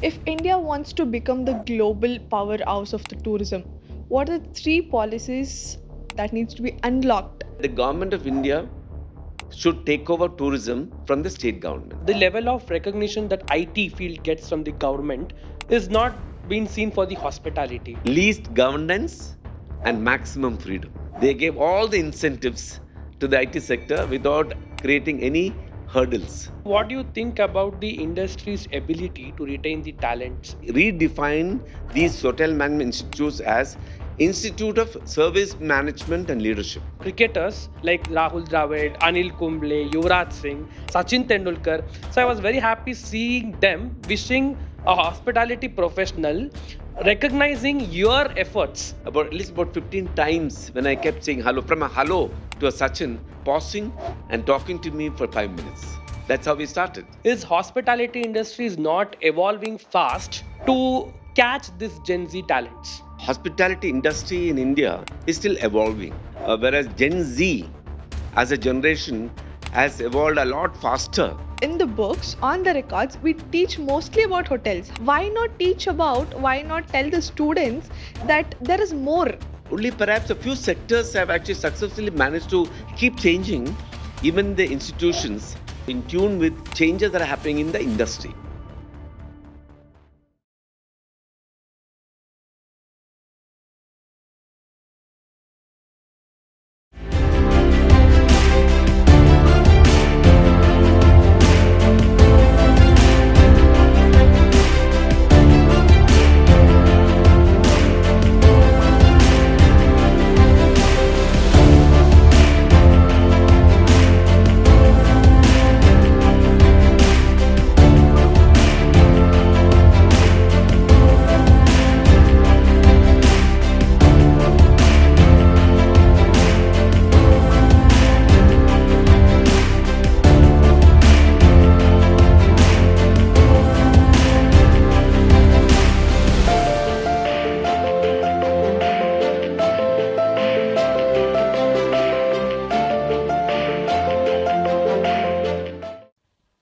If India wants to become the global powerhouse of the tourism, what are the three policies that needs to be unlocked? The government of India should take over tourism from the state government. The level of recognition that IT field gets from the government is not being seen for the hospitality. Least governance and maximum freedom. They gave all the incentives to the IT sector without creating any hurdles. What do you think about the industry's ability to retain the talents? Redefine these hotel management institutes as Institute of Service Management and Leadership. Cricketers like Rahul Dravid, Anil Kumble, Yuvraj Singh, Sachin Tendulkar. So I was very happy seeing them wishing a hospitality professional recognizing your efforts. About at least about 15 times when I kept saying hello, from a hello to a Sachin, pausing and talking to me for 5 minutes. That's how we started. Is hospitality industry is not evolving fast to catch this Gen Z talents? Hospitality industry in India is still evolving, whereas Gen Z as a generation has evolved a lot faster. In the books, on the records, we teach mostly about hotels. Why not tell the students that there is more? Only perhaps a few sectors have actually successfully managed to keep changing, even the institutions, in tune with changes that are happening in the industry.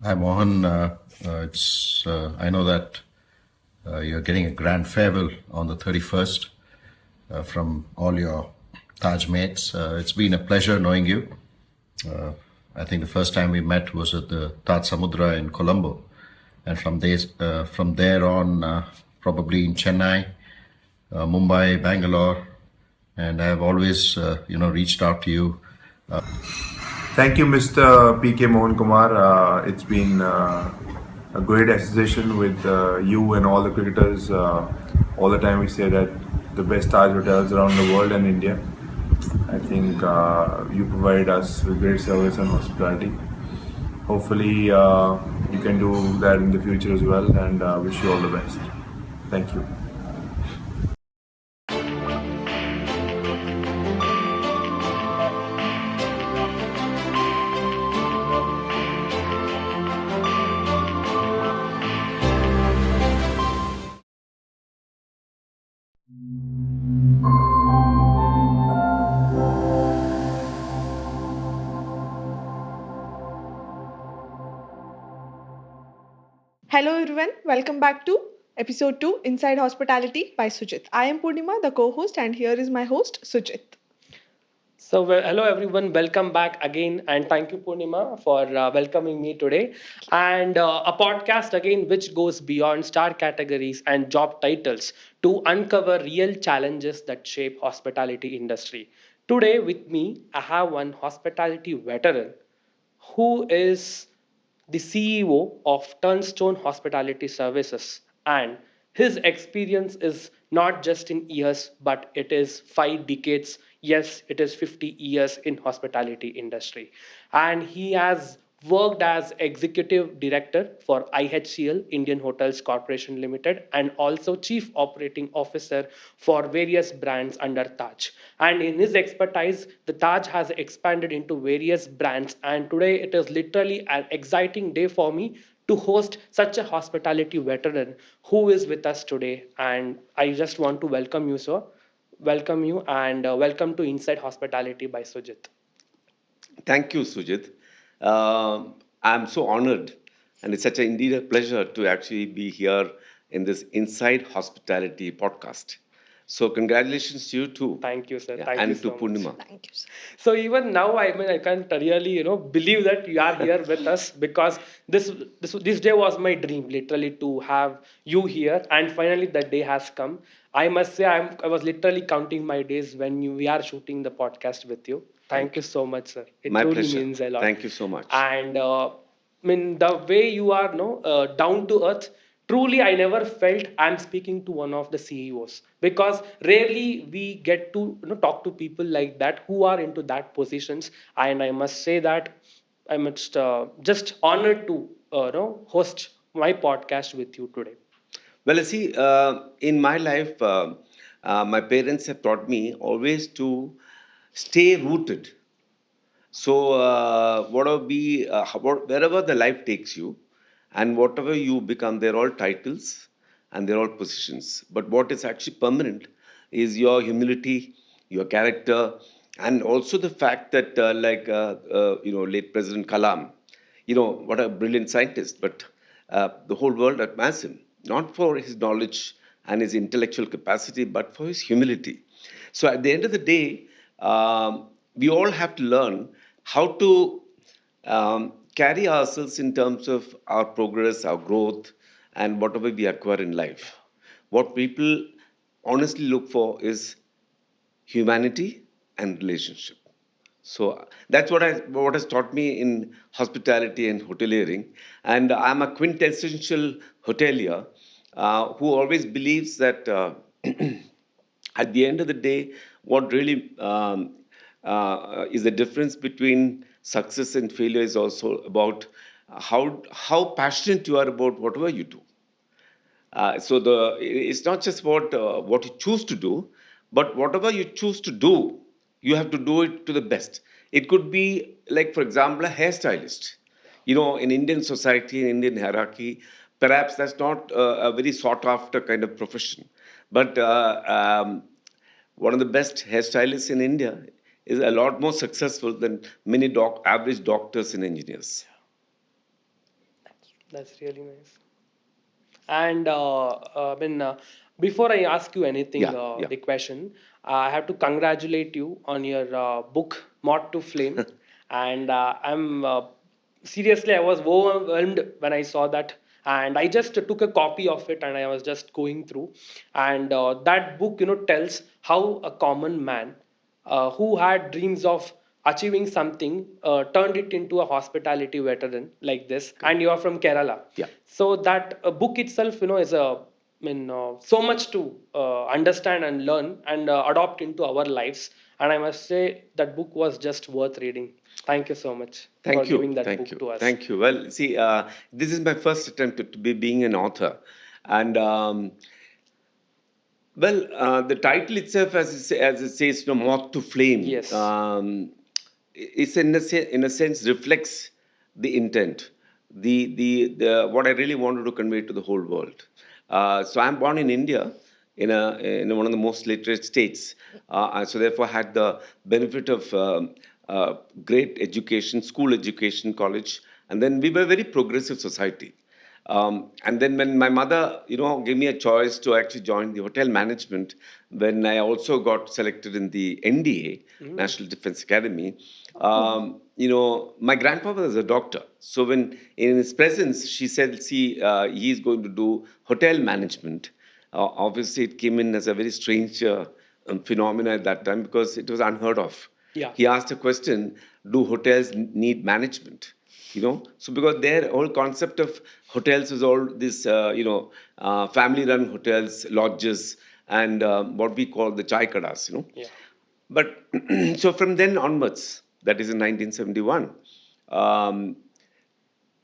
Hi, Mohan. I know that you're getting a grand farewell on the 31st from all your Taj mates. It's been a pleasure knowing you. I think the first time we met was at the Taj Samudra in Colombo, and from there on, probably in Chennai, Mumbai, Bangalore, and I have always, reached out to you. Thank you, Mr. P K Mohankumar. It's been a great association with you and all the cricketers. All the time we say that the best Taj hotels around the world and India. I think you provide us with great service and hospitality. Hopefully, you can do that in the future as well, and wish you all the best. Thank you. Hello everyone, welcome back to episode 2 Inside Hospitality by Sujit. I am Purnima, the co-host, and here is my host Sujit. So, well, hello everyone, welcome back again, and thank you, Purnima, for welcoming me today. And a podcast again which goes beyond star categories and job titles to uncover real challenges that shape hospitality industry. Today with me, I have one hospitality veteran who is the CEO of Turnstone Hospitality Services. And his experience is not just in years, but it is 5 decades. Yes, it is 50 years in hospitality industry. And he has worked as executive director for IHCL Indian Hotels Corporation Limited and also chief operating officer for various brands under Taj. And in his expertise, the Taj has expanded into various brands, and today it is literally an exciting day for me to host such a hospitality veteran who is with us today. And I just want to welcome you, sir. Welcome you, and welcome to Inside Hospitality by Sujit. Thank you, Sujit. I'm so honored, and it's such indeed a pleasure to actually be here in this Inside Hospitality podcast. So, congratulations to you too. Thank you, sir. Yeah, Thank you and to so much. Purnima. Thank you, sir. So even now, I mean, I can't really, believe that you are here with us, because this day was my dream, literally, to have you here, and finally that day has come. I must say, I was literally counting my days when we are shooting the podcast with you. Thank Thank you you. so much, sir. It My truly pleasure. means a lot. Thank you so much. And I mean, the way you are, no, down to earth. Truly, I never felt I'm speaking to one of the CEOs, because rarely we get to talk to people like that who are into that positions. And I must say that I'm just honored to host my podcast with you today. Well, you see, in my life, my parents have taught me always to stay rooted. So, wherever the life takes you, and whatever you become, they're all titles and they're all positions. But what is actually permanent is your humility, your character, and also the fact that, late President Kalam, what a brilliant scientist, but the whole world admires him, not for his knowledge and his intellectual capacity, but for his humility. So at the end of the day, we all have to learn how to carry ourselves in terms of our progress, our growth, and whatever we acquire in life. What people honestly look for is humanity and relationship. So that's what has taught me in hospitality and hoteliering. And I'm a quintessential hotelier who always believes that at the end of the day, what really is the difference between success and failure is also about how passionate you are about whatever you do. So it's not just what you choose to do, but whatever you choose to do, you have to do it to the best. It could be like, for example, a hairstylist. In Indian society, in Indian hierarchy, perhaps that's not a very sought after kind of profession. But one of the best hairstylists in India is a lot more successful than many average doctors and engineers. That's really nice. And I mean, before I ask you anything, Yeah, yeah. the question, I have to congratulate you on your book, Moth to Flame. And I'm seriously, I was overwhelmed when I saw that. And I just took a copy of it and I was just going through. And that book, tells how a common man who had dreams of achieving something turned it into a hospitality veteran like this. And you are from Kerala, Yeah. so that book itself is so much to understand and learn and adopt into our lives. And I must say that book was just worth reading. Thank you so much for Thank giving you, that thank book you, to us. thank you. Well, see, this is my first attempt to be being an author, and the title itself, as it says, "Moth to Flame," Yes. it's in a sense reflects the intent, the what I really wanted to convey to the whole world. So I'm born in India, in one of the most literate states, and so therefore had the benefit of great education, school education, college, and then we were a very progressive society. And then when my mother, gave me a choice to actually join the hotel management, when I also got selected in the NDA, Mm. National Defense Academy, my grandfather was a doctor. So when in his presence, she said, see, he's going to do hotel management. Obviously, it came in as a very strange phenomena at that time because it was unheard of. Yeah. He asked a question, do hotels need management? So because their whole concept of hotels is all this family run hotels, lodges, and what we call the chai kadas. Yeah. But so from then onwards, that is in 1971, um,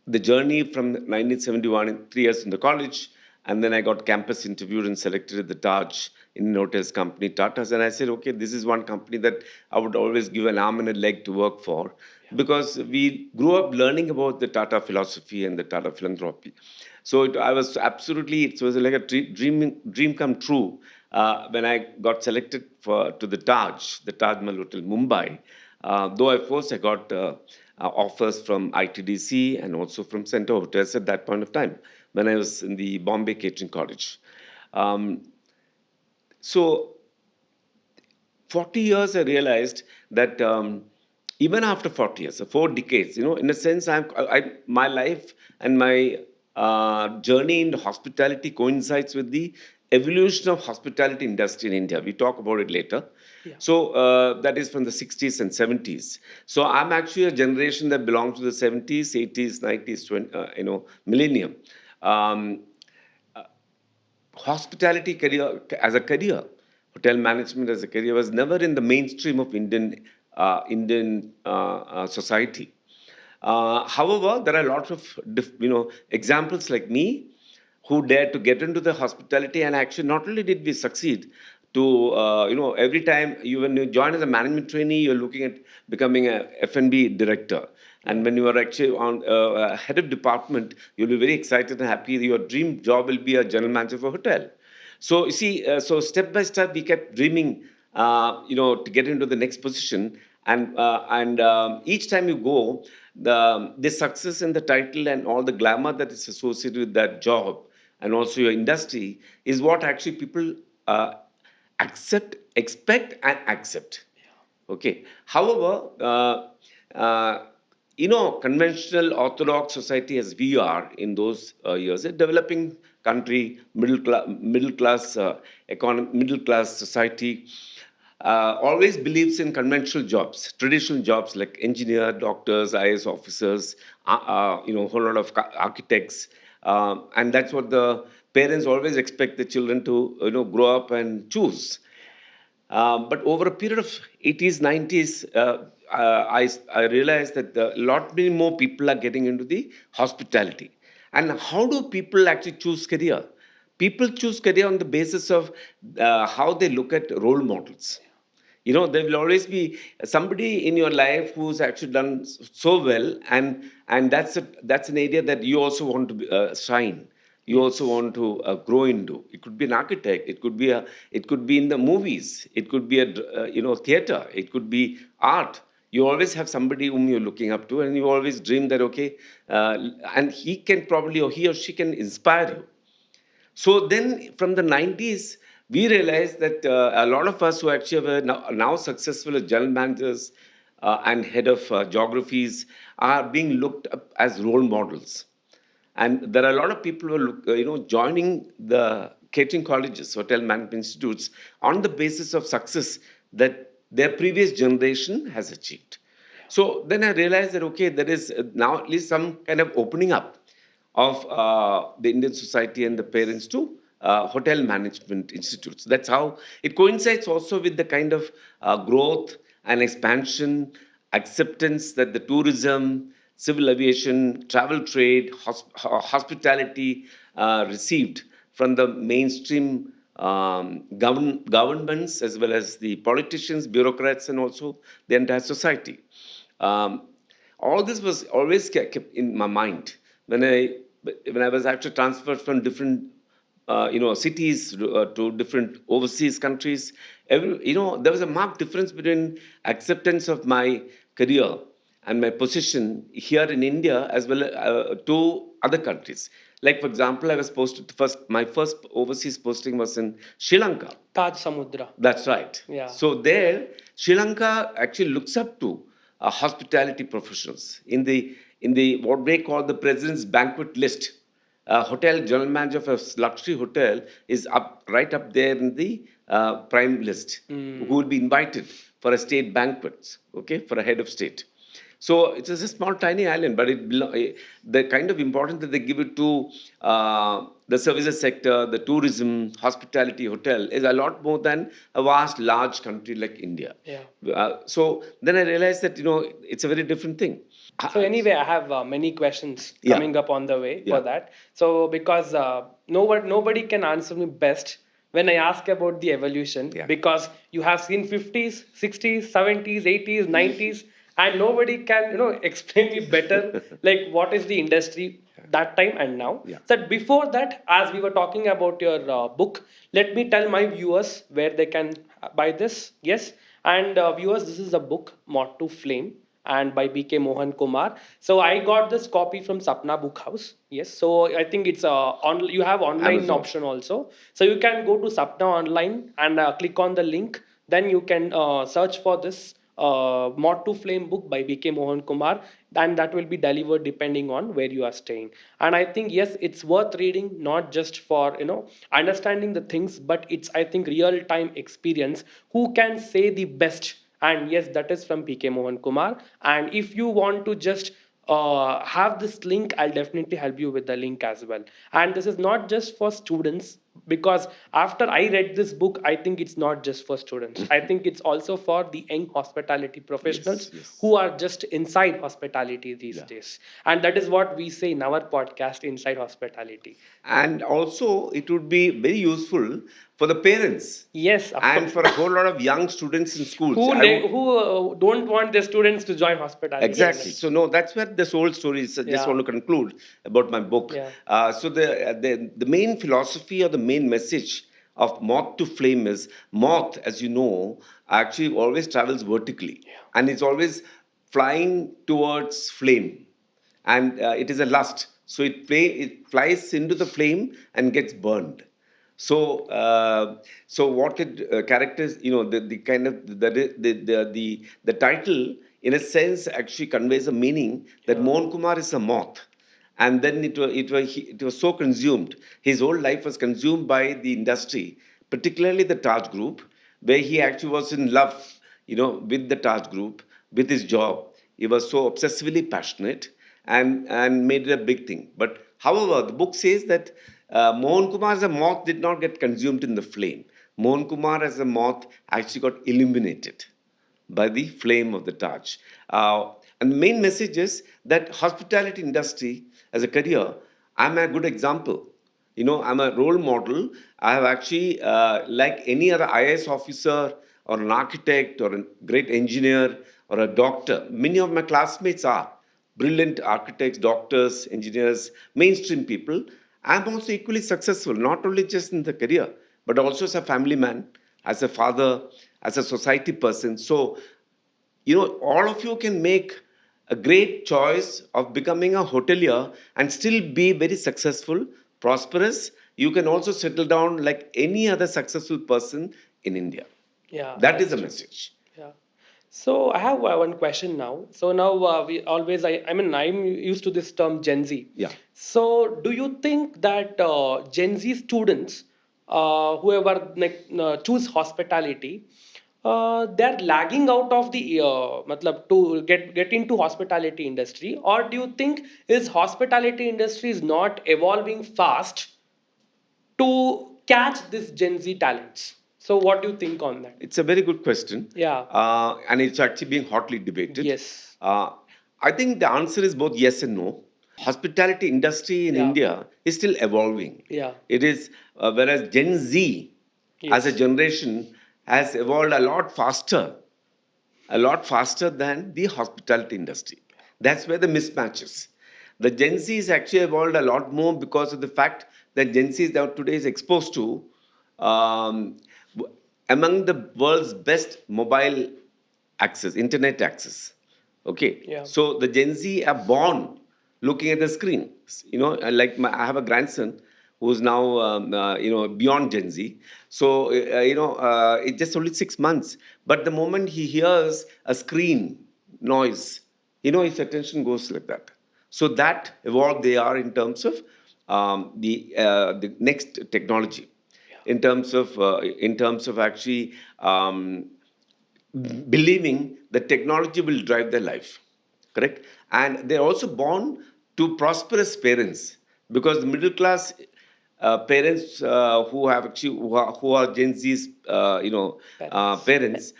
the journey from 1971, 3 years in the college, and then I got campus interviewed and selected at the Taj in hotels company, Tata's. And I said, okay, this is one company that I would always give an arm and a leg to work for because we grew up learning about the Tata philosophy and the Tata philanthropy. So it was like a dream come true when I got selected to the Taj Mahal Hotel, Mumbai. Though, of course, I got offers from ITDC and also from Center Hotels at that point of time. when I was in the Bombay Catering College. Um, so 40 years, I realized that even after 40 years, so 4 decades, in a sense, my life and my journey in hospitality coincides with the evolution of hospitality industry in India. We talk about it later. Yeah. So that is from the 60s and 70s. So I'm actually a generation that belongs to the 70s, 80s, 90s, millennium. Um, Hospitality career as a career, hotel management as a career was never in the mainstream of Indian society. However, there are lots of examples like me who dared to get into the hospitality, and actually not only did we succeed to every time when you join as a management trainee, you're looking at becoming a F&B director. And when you are actually on head of department, you'll be very excited and happy. Your dream job will be a general manager of a hotel. So you see, so step by step, we kept dreaming, to get into the next position. And each time you go, the success and the title and all the glamour that is associated with that job and also your industry is what actually people uh, expect and accept. Okay. However, conventional Orthodox society as we are in those years, a developing country, middle class middle class society, always believes in conventional jobs, traditional jobs like engineer, doctors, IAS officers, whole lot of architects, and that's what the parents always expect the children to grow up and choose. But over a period of 80s, 90s, I realized that a lot many more people are getting into the hospitality. And how do people actually choose career? People choose career on the basis of how they look at role models. There will always be somebody in your life who's actually done so well, and that's an area that you also want to shine. You also Yes. want to grow into. It could be an architect. It could be in the movies. It could be a theater. It could be art. You always have somebody whom you're looking up to, and you always dream that okay, and he can probably, or he or she can inspire you. So then from the 90s, we realized that a lot of us who actually are now successful as general managers and head of geographies are being looked up as role models. And there are a lot of people who are joining the catering colleges, hotel management institutes on the basis of success that their previous generation has achieved. So then I realized that, okay, there is now at least some kind of opening up of the Indian society and the parents to hotel management institutes. That's how it coincides also with the kind of growth and expansion, acceptance that the tourism, civil aviation, travel trade, hospitality received from the mainstream governments as well as the politicians, bureaucrats, and also the entire society. Um, all this was always kept in my mind when I was actually transferred from different cities to different overseas countries. There was a marked difference between acceptance of my career and my position here in India as well to other countries. Like for example, I was posted first. My first overseas posting was in Sri Lanka. Taj Samudra. That's right. Yeah. So there, Sri Lanka actually looks up to hospitality professionals in the what they call the president's banquet list. Hotel general manager of a luxury hotel is up right up there in the prime list, who will be invited for a state banquet, okay, for a head of state. So it's just a small, tiny island, but the kind of importance that they give it to the services sector, the tourism, hospitality, hotel is a lot more than a vast, large country like India. Yeah. So then I realized that it's a very different thing. So anyway, I have many questions Yeah. coming up on the way Yeah. for that. So because nobody can answer me best when I ask about the evolution, Yeah. because you have seen 50s, 60s, 70s, 80s, 90s, and nobody can explain me better like what is the industry that time and now. Yeah. So before that, as we were talking about your book, let me tell my viewers where they can buy this. Yes, and viewers, this is a book, Moth to Flame, and by BK Mohankumar. So I got this copy from Sapna Book House. Yes, so I think it's on. You have online Amazon. option also, so you can go to Sapna online and click on the link. Then you can search for this Moth to Flame book by BK Mohan Kumar, and that will be delivered depending on where you are staying. And I think yes, it's worth reading, not just for understanding the things, but it's, I think, real time experience. Who can say the best? And yes, that is from PK Mohan Kumar. And if you want to just have this link, I'll definitely help you with the link as well. And this is not just for students, because after I read this book, I think it's not just for students. I think it's also for the young hospitality Yes, professionals yes. who are just inside hospitality these Yeah. days. And that is what we say in our podcast, Inside Hospitality. And also, it would be very useful for the parents Yes, of and course. for a whole lot of young students in schools. Who I would don't want their students to join hospitality exactly. industry. So no, that's where this whole story is. I just want Yeah. to conclude about my book. Yeah. So the main philosophy or the main message of Moth to Flame is Moth, as you know, actually always travels vertically, and it's always flying towards flame, and it is a lust. So it flies into the flame and gets burned. So, so what it characters, the kind of the title, in a sense, actually conveys a meaning that Yeah. Mohan Kumar is a moth, and then it was so consumed. His whole life was consumed by the industry, particularly the Taj Group, where he actually was in love, with the Taj Group, with his job. He was so obsessively passionate and made it a big thing. But however, the book says that Mohan Kumar as a moth did not get consumed in the flame. Mohan Kumar as a moth actually got illuminated by the flame of the Taj. And the main message is that hospitality industry as a career, I'm a good example. I'm a role model. I have actually, like any other IAS officer or an architect or a great engineer or a doctor, many of my classmates are brilliant architects, doctors, engineers, mainstream people. I'm also equally successful, not only just in the career, but also as a family man, as a father, as a society person. So, all of you can make a great choice of becoming a hotelier and still be very successful, prosperous. You can also settle down like any other successful person in India. Yeah, That is that's the true. message. Yeah. So I have one question now. So now we always, I mean, I'm used to this term Gen Z. Yeah. So do you think that Gen Z students, whoever like, choose hospitality, they're lagging out of the matlab, to get into hospitality industry, or do you think is hospitality industry is not evolving fast to catch this Gen Z talents? So what do you think on that? It's a very good question. Yeah. And it's actually being hotly debated. Yes. Uh, I think the answer is both yes and no. Hospitality industry in Yeah. India is still evolving. Yeah. It is, whereas Gen Z as a Yes. generation has evolved a lot faster than the hospitality industry. That's where the mismatch is. The Gen Z is actually evolved a lot more because of the fact that Gen Z now today is exposed to um, among the world's best mobile access, internet access. Okay, Yeah. so the Gen Z are born looking at the screen. Like I have a grandson who's now beyond Gen Z. So it's just only 6 months. But the moment he hears a screen noise, his attention goes like that. So that evolved they are in terms of the next technology, in terms of actually believing that technology will drive their life, correct? And they're also born to prosperous parents, because the middle class parents who have actually who are Gen Z's Parents. parents,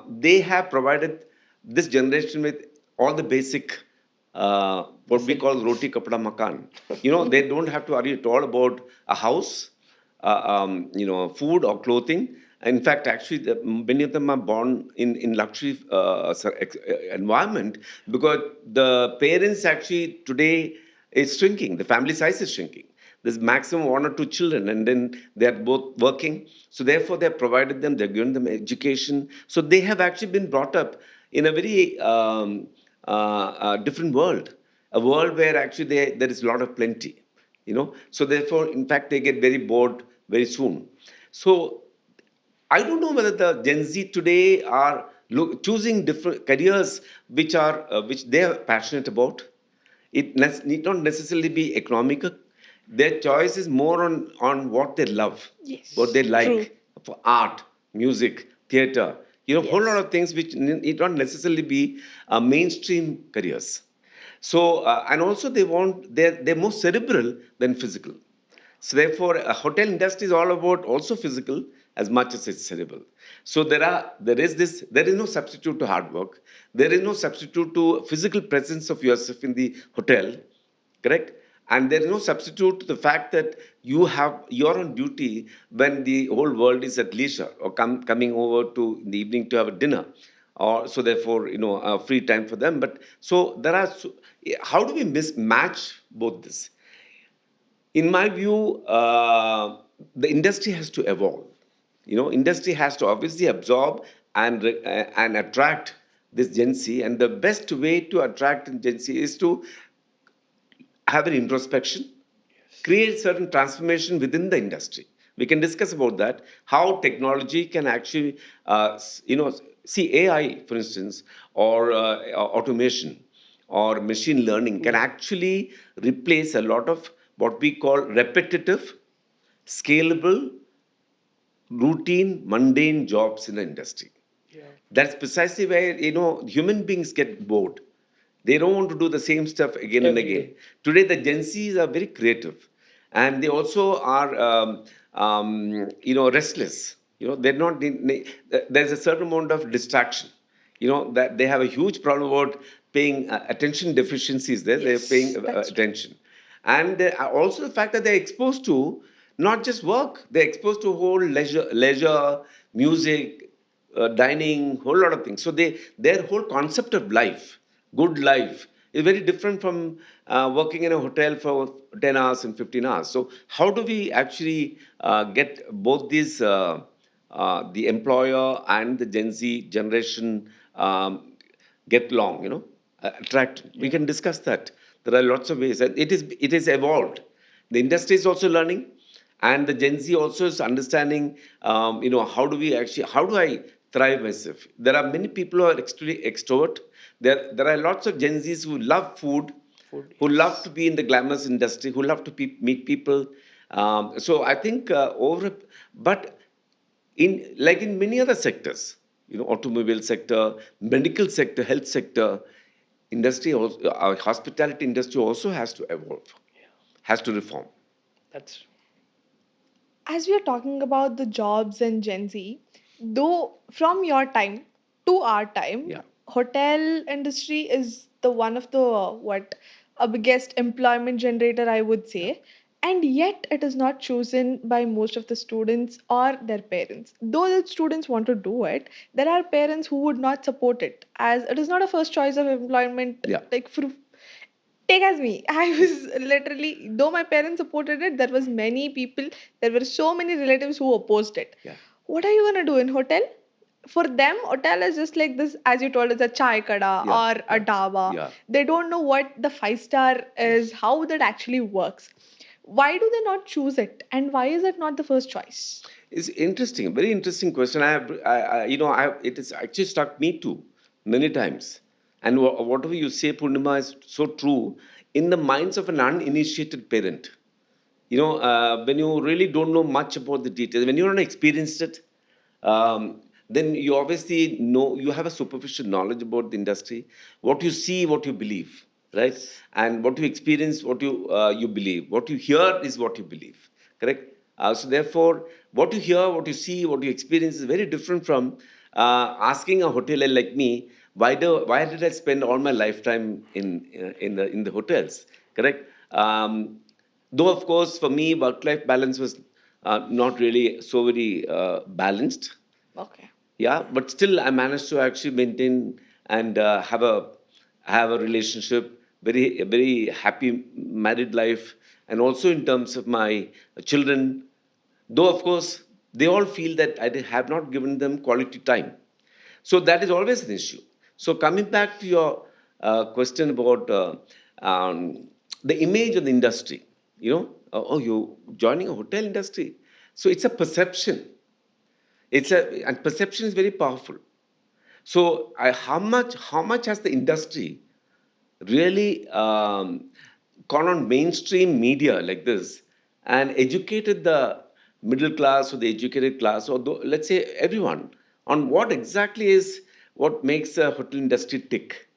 they have provided this generation with all the basic what we call Facilities. roti kapda makan. They don't have to worry at all about a house, food or clothing. In fact, actually, many of them are born in luxury environment, because the parents actually today is shrinking. The family size is shrinking. There's maximum one or two children, and then they're both working. So therefore, they've provided them, they've given them education. So they have actually been brought up in a very different world, a world where actually there is a lot of plenty, So therefore, in fact, they get very bored very soon. So I don't know whether the Gen Z today are choosing different careers which they are passionate about. It need not necessarily be economical. Their choice is more on what they love, what they Yes, true. like for art, music, theater. Whole lot Yes. of things which need not necessarily be mainstream careers. So and also they're more cerebral than physical. So therefore, a hotel industry is all about also physical as much as it's cerebral. So there is no substitute to hard work. There is no substitute to physical presence of yourself in the hotel, correct? And there is no substitute to the fact that you're on duty when the whole world is at leisure or coming over to in the evening to have a dinner, or so therefore free time for them. But so there are. How do we mismatch both this? In my view, the industry has to evolve. Industry has to obviously absorb and attract this Gen Z, and the best way to attract Gen Z is to have an introspection, create certain transformation within the industry. We can discuss about that, how technology can actually, see AI, for instance, or automation or machine learning can actually replace a lot of what we call repetitive, scalable, routine, mundane jobs in the industry. Yeah. That's precisely where human beings get bored. They don't want to do the same stuff again and Every again. day. Today, the Gen Zs are very creative, and they also are restless. They're not. There's a certain amount of distraction. That they have a huge problem about paying attention deficiencies. They're paying Yes, that's true. attention, and also the fact that they're exposed to not just work. They're exposed to whole leisure, music, dining, whole lot of things. So their whole concept of life, good life, is very different from working in a hotel for 10 hours and 15 hours. So how do we actually get both these, the employer and the Gen Z generation, get along, attract? We Yeah. can discuss that. There are lots of ways, and it is evolved. The industry is also learning, and the Gen Z also is understanding. How do I thrive myself? There are many people who are extremely extrovert. There are lots of Gen Zs who love food, Food. who love to Yes. be in the glamorous industry, who love to meet people. So I think but in many other sectors, automobile sector, medical sector, health sector, industry also, our hospitality industry also has to evolve, Yeah. has to reform. That's As we are talking about the jobs and Gen Z, though from your time to our time, Yeah. hotel industry is the one of the what a biggest employment generator, I would Yeah. say. And yet it is not chosen by most of the students or their parents. Though the students want to do it, there are parents who would not support it as it is not a first choice of employment. Yeah. Like for take as me, I was literally, though my parents supported it, there was many people, there were so many relatives who opposed it. Yeah. What are you going to do in hotel? For them hotel is just like this, as you told, it's a chai kada Yeah. or a Yeah. dhaba. Yeah. They don't know what the 5 star Yeah. is, how that actually works. Why do they not choose it, and why is it not the first choice? It's interesting, very interesting question. It has actually struck me too many times. And whatever you say, Purnima, is so true in the minds of an uninitiated parent. When you really don't know much about the details, when you're not experienced it, then you obviously know you have a superficial knowledge about the industry. What you see, what you believe, right? Yes. And what you experience, what you believe. What you hear is what you believe, correct? So therefore, what you hear, what you see, what you experience is very different from asking a hotelier like me, why did I spend all my lifetime in the hotels, correct? Though of course for me work-life balance was not really so very balanced, Okay. yeah, but still I managed to actually maintain and have a relationship, very happy married life, and also in terms of my children. Though of course they all feel that have not given them quality time, so that is always an issue. So coming back to your question about um, the image of the industry. Oh, you joining a hotel industry. So it's a perception. And perception is very powerful. So how much has the industry really gone on mainstream media like this and educated the middle class or the educated class or let's say everyone on what exactly is what makes a hotel industry tick?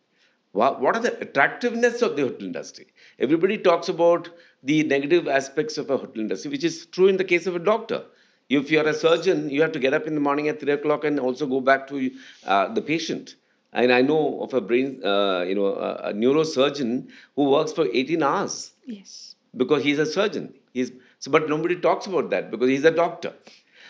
What are the attractiveness of the hotel industry? Everybody talks about the negative aspects of a hotel industry, which is true in the case of a doctor. If you're a surgeon, you have to get up in the morning at 3 o'clock and also go back to the patient. And I know of a a neurosurgeon who works for 18 hours Yes. because he's a surgeon. But nobody talks about that because he's a doctor.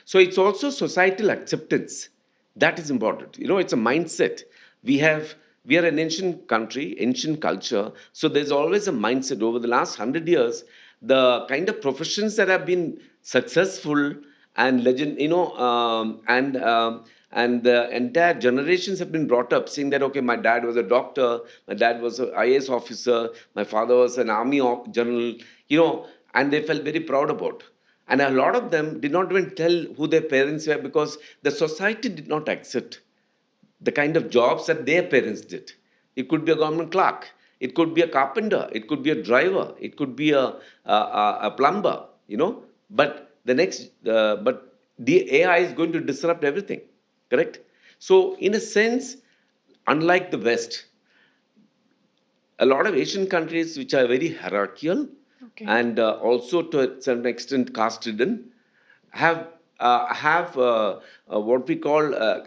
So it's also societal acceptance that is important. It's a mindset. We have we are an ancient country, ancient culture. So there's always a mindset. Over the last 100 years, the kind of professions that have been successful and legend, and the entire generations have been brought up saying that okay, my dad was a doctor, my dad was an IAS officer, my father was an army general, and they felt very proud about. And a lot of them did not even tell who their parents were because the society did not accept the kind of jobs that their parents did. It could be a government clerk, it could be a carpenter, it could be a driver, it could be a plumber, But but the AI is going to disrupt everything, correct? So, in a sense, unlike the West, a lot of Asian countries which are very hierarchical Okay. and also to a certain extent caste ridden have what we call the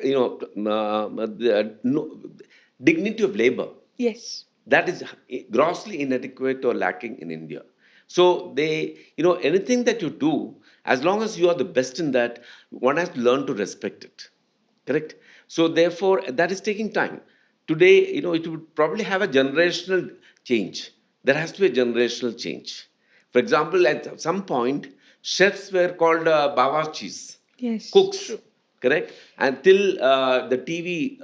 dignity of labor Yes. that is grossly inadequate or lacking in India. So anything that you do, as long as you are the best in that, one has to learn to respect it. Correct? So therefore, that is taking time. Today, it would probably have a generational change. There has to be a generational change. For example, at some point, chefs were called bawarchis, Yes. cooks, True. correct? Until the TV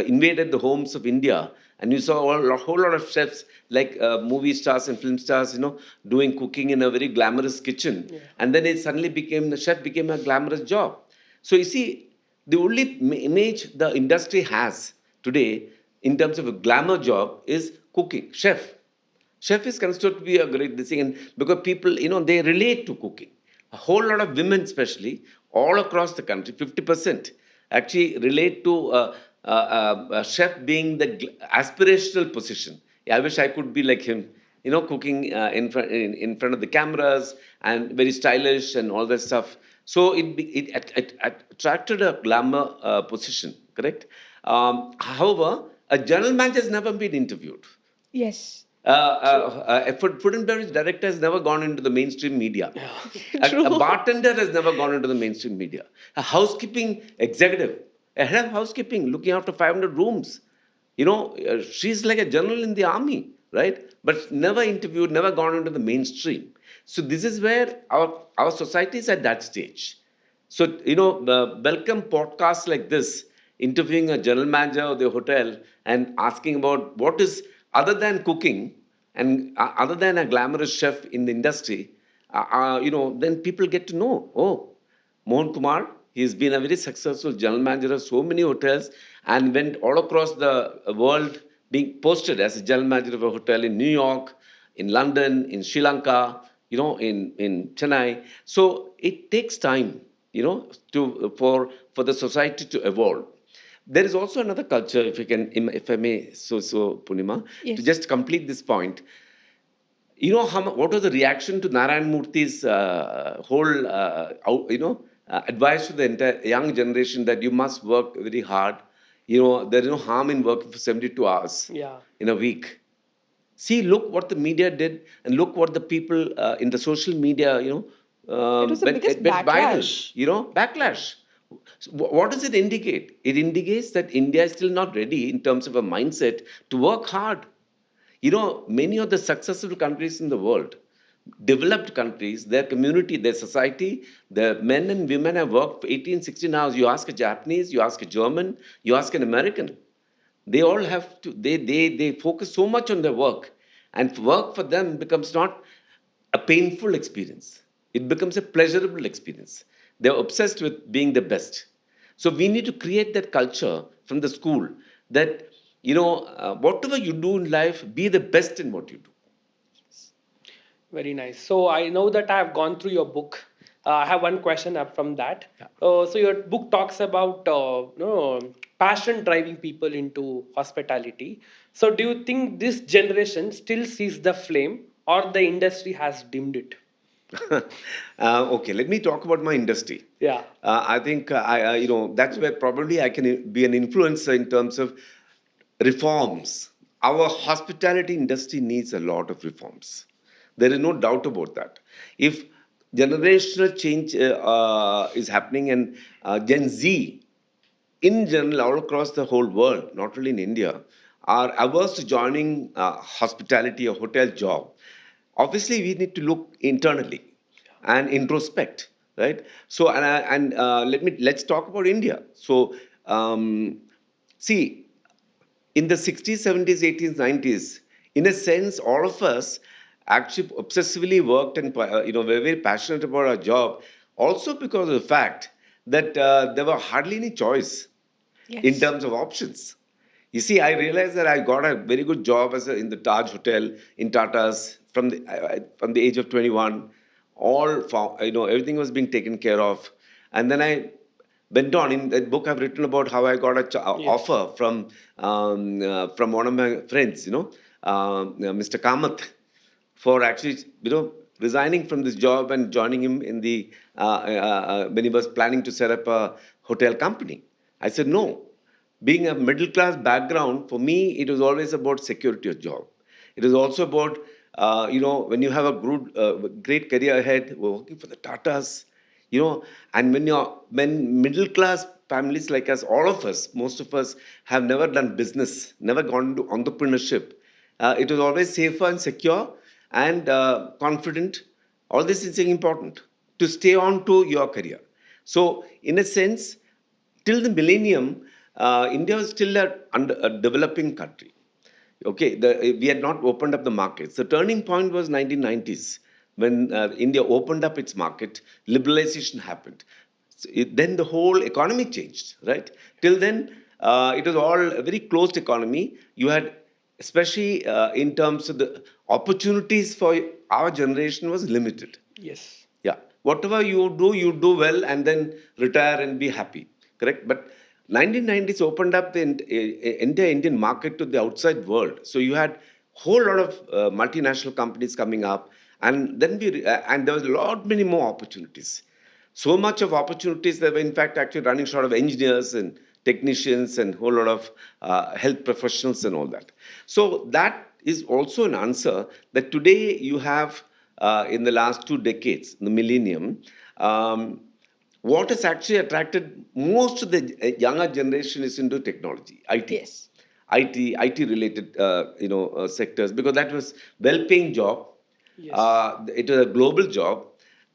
invaded the homes of India, and you saw a whole lot of chefs like movie stars and film stars, doing cooking in a very glamorous kitchen, Yeah. and then it suddenly became the chef became a glamorous job. So you see, the only image the industry has today in terms of a glamour job is cooking, chef. Chef is considered to be a great thing, and because people, they relate to cooking. A whole lot of women, especially all across the country, 50% actually relate to a chef being the aspirational position. Yeah, I wish I could be like him, cooking in front of the cameras and very stylish and all that stuff. So it attracted a glamour position, correct? However, a general manager has never been interviewed. Yes. True. A food and beverage director has never gone into the mainstream media. Yeah. A True. bartender has never gone into the mainstream media. A housekeeping executive, a head of housekeeping looking after 500 rooms. She's like a general in the army, right? But never interviewed, never gone into the mainstream. So this is where our society is at that stage. So, welcome podcasts like this, interviewing a general manager of the hotel and asking about what is, other than cooking and other than a glamorous chef in the industry, then people get to know, oh, Mohan Kumar, he's been a very successful general manager of so many hotels and went all across the world being posted as a general manager of a hotel in New York, in London, in Sri Lanka, in Chennai. So it takes time, for the society to evolve. There is also another culture, if I may, so Punima, to Yes. just complete this point. What was the reaction to Narayan Murthy's whole, advice to the entire young generation that you must work very hard. There is no harm in working for 72 hours Yeah. in a week. See, look what the media did, and look what the people in the social media, It was the went, biggest it went viral. backlash. Yeah. Backlash. So what does it indicate? It indicates that India is still not ready in terms of a mindset to work hard. Many of the successful countries in the world, developed countries, their community, their society, the men and women have worked for 18, 16 hours. You ask a Japanese, you ask a German, you ask an American. They all have to, they focus so much on their work, and work for them becomes not a painful experience. It becomes a pleasurable experience. They're obsessed with being the best. So we need to create that culture from the school that, whatever you do in life, be the best in what you do. Very nice. So I know that I have gone through your book. I have one question up from that. Yeah. So your book talks about passion driving people into hospitality. So do you think this generation still sees the flame, or the industry has dimmed it? Okay, let me talk about my industry. Yeah. I think that's where probably I can be an influencer in terms of reforms. Our hospitality industry needs a lot of reforms. There is no doubt about that. If generational change is happening, and Gen Z in general all across the whole world, not only in India, are averse to joining hospitality or hotel job. Obviously, we need to look internally and introspect, right? So, let's talk about India. So, see, in the 60s, 70s, 80s, 90s, in a sense, all of us actually obsessively worked and were very passionate about our job, also because of the fact that there were hardly any choice in Yes. terms of options. You see, I realized that I got a very good job in the Taj Hotel in Tata's from the age of 21. Everything was being taken care of, and then I went on. In that book, I've written about how I got a Yes. offer from one of my friends, Mr. Kamath, for actually resigning from this job and joining him in the when he was planning to set up a hotel company. I said no. Being a middle class background, for me it was always about security of job. It is also about when you have a great career ahead, we're working for the Tatas, and when middle class families like us, all of us, most of us have never done business, never gone into entrepreneurship. It was always safer and secure and confident. All this is important to stay on to your career. So, in a sense, till the millennium, India was still a developing country. Okay, we had not opened up the markets. The turning point was 1990s when India opened up its market, liberalization happened. Then the whole economy changed, right? Till then, it was all a very closed economy. You had, especially in terms of the opportunities for our generation was limited. Yes. Yeah. Whatever you do well and then retire and be happy. Correct? But 1990s opened up the entire Indian market to the outside world. So you had whole lot of multinational companies coming up, and then and there was a lot many more opportunities. So much of opportunities that were in fact actually running short of engineers and technicians and whole lot of health professionals and all that. So that is also an answer that today you have in the last 2 decades, the millennium. Um, what has actually attracted most of the younger generation is into technology, IT. Yes. IT related sectors, because that was well-paying job. Yes. It was a global job,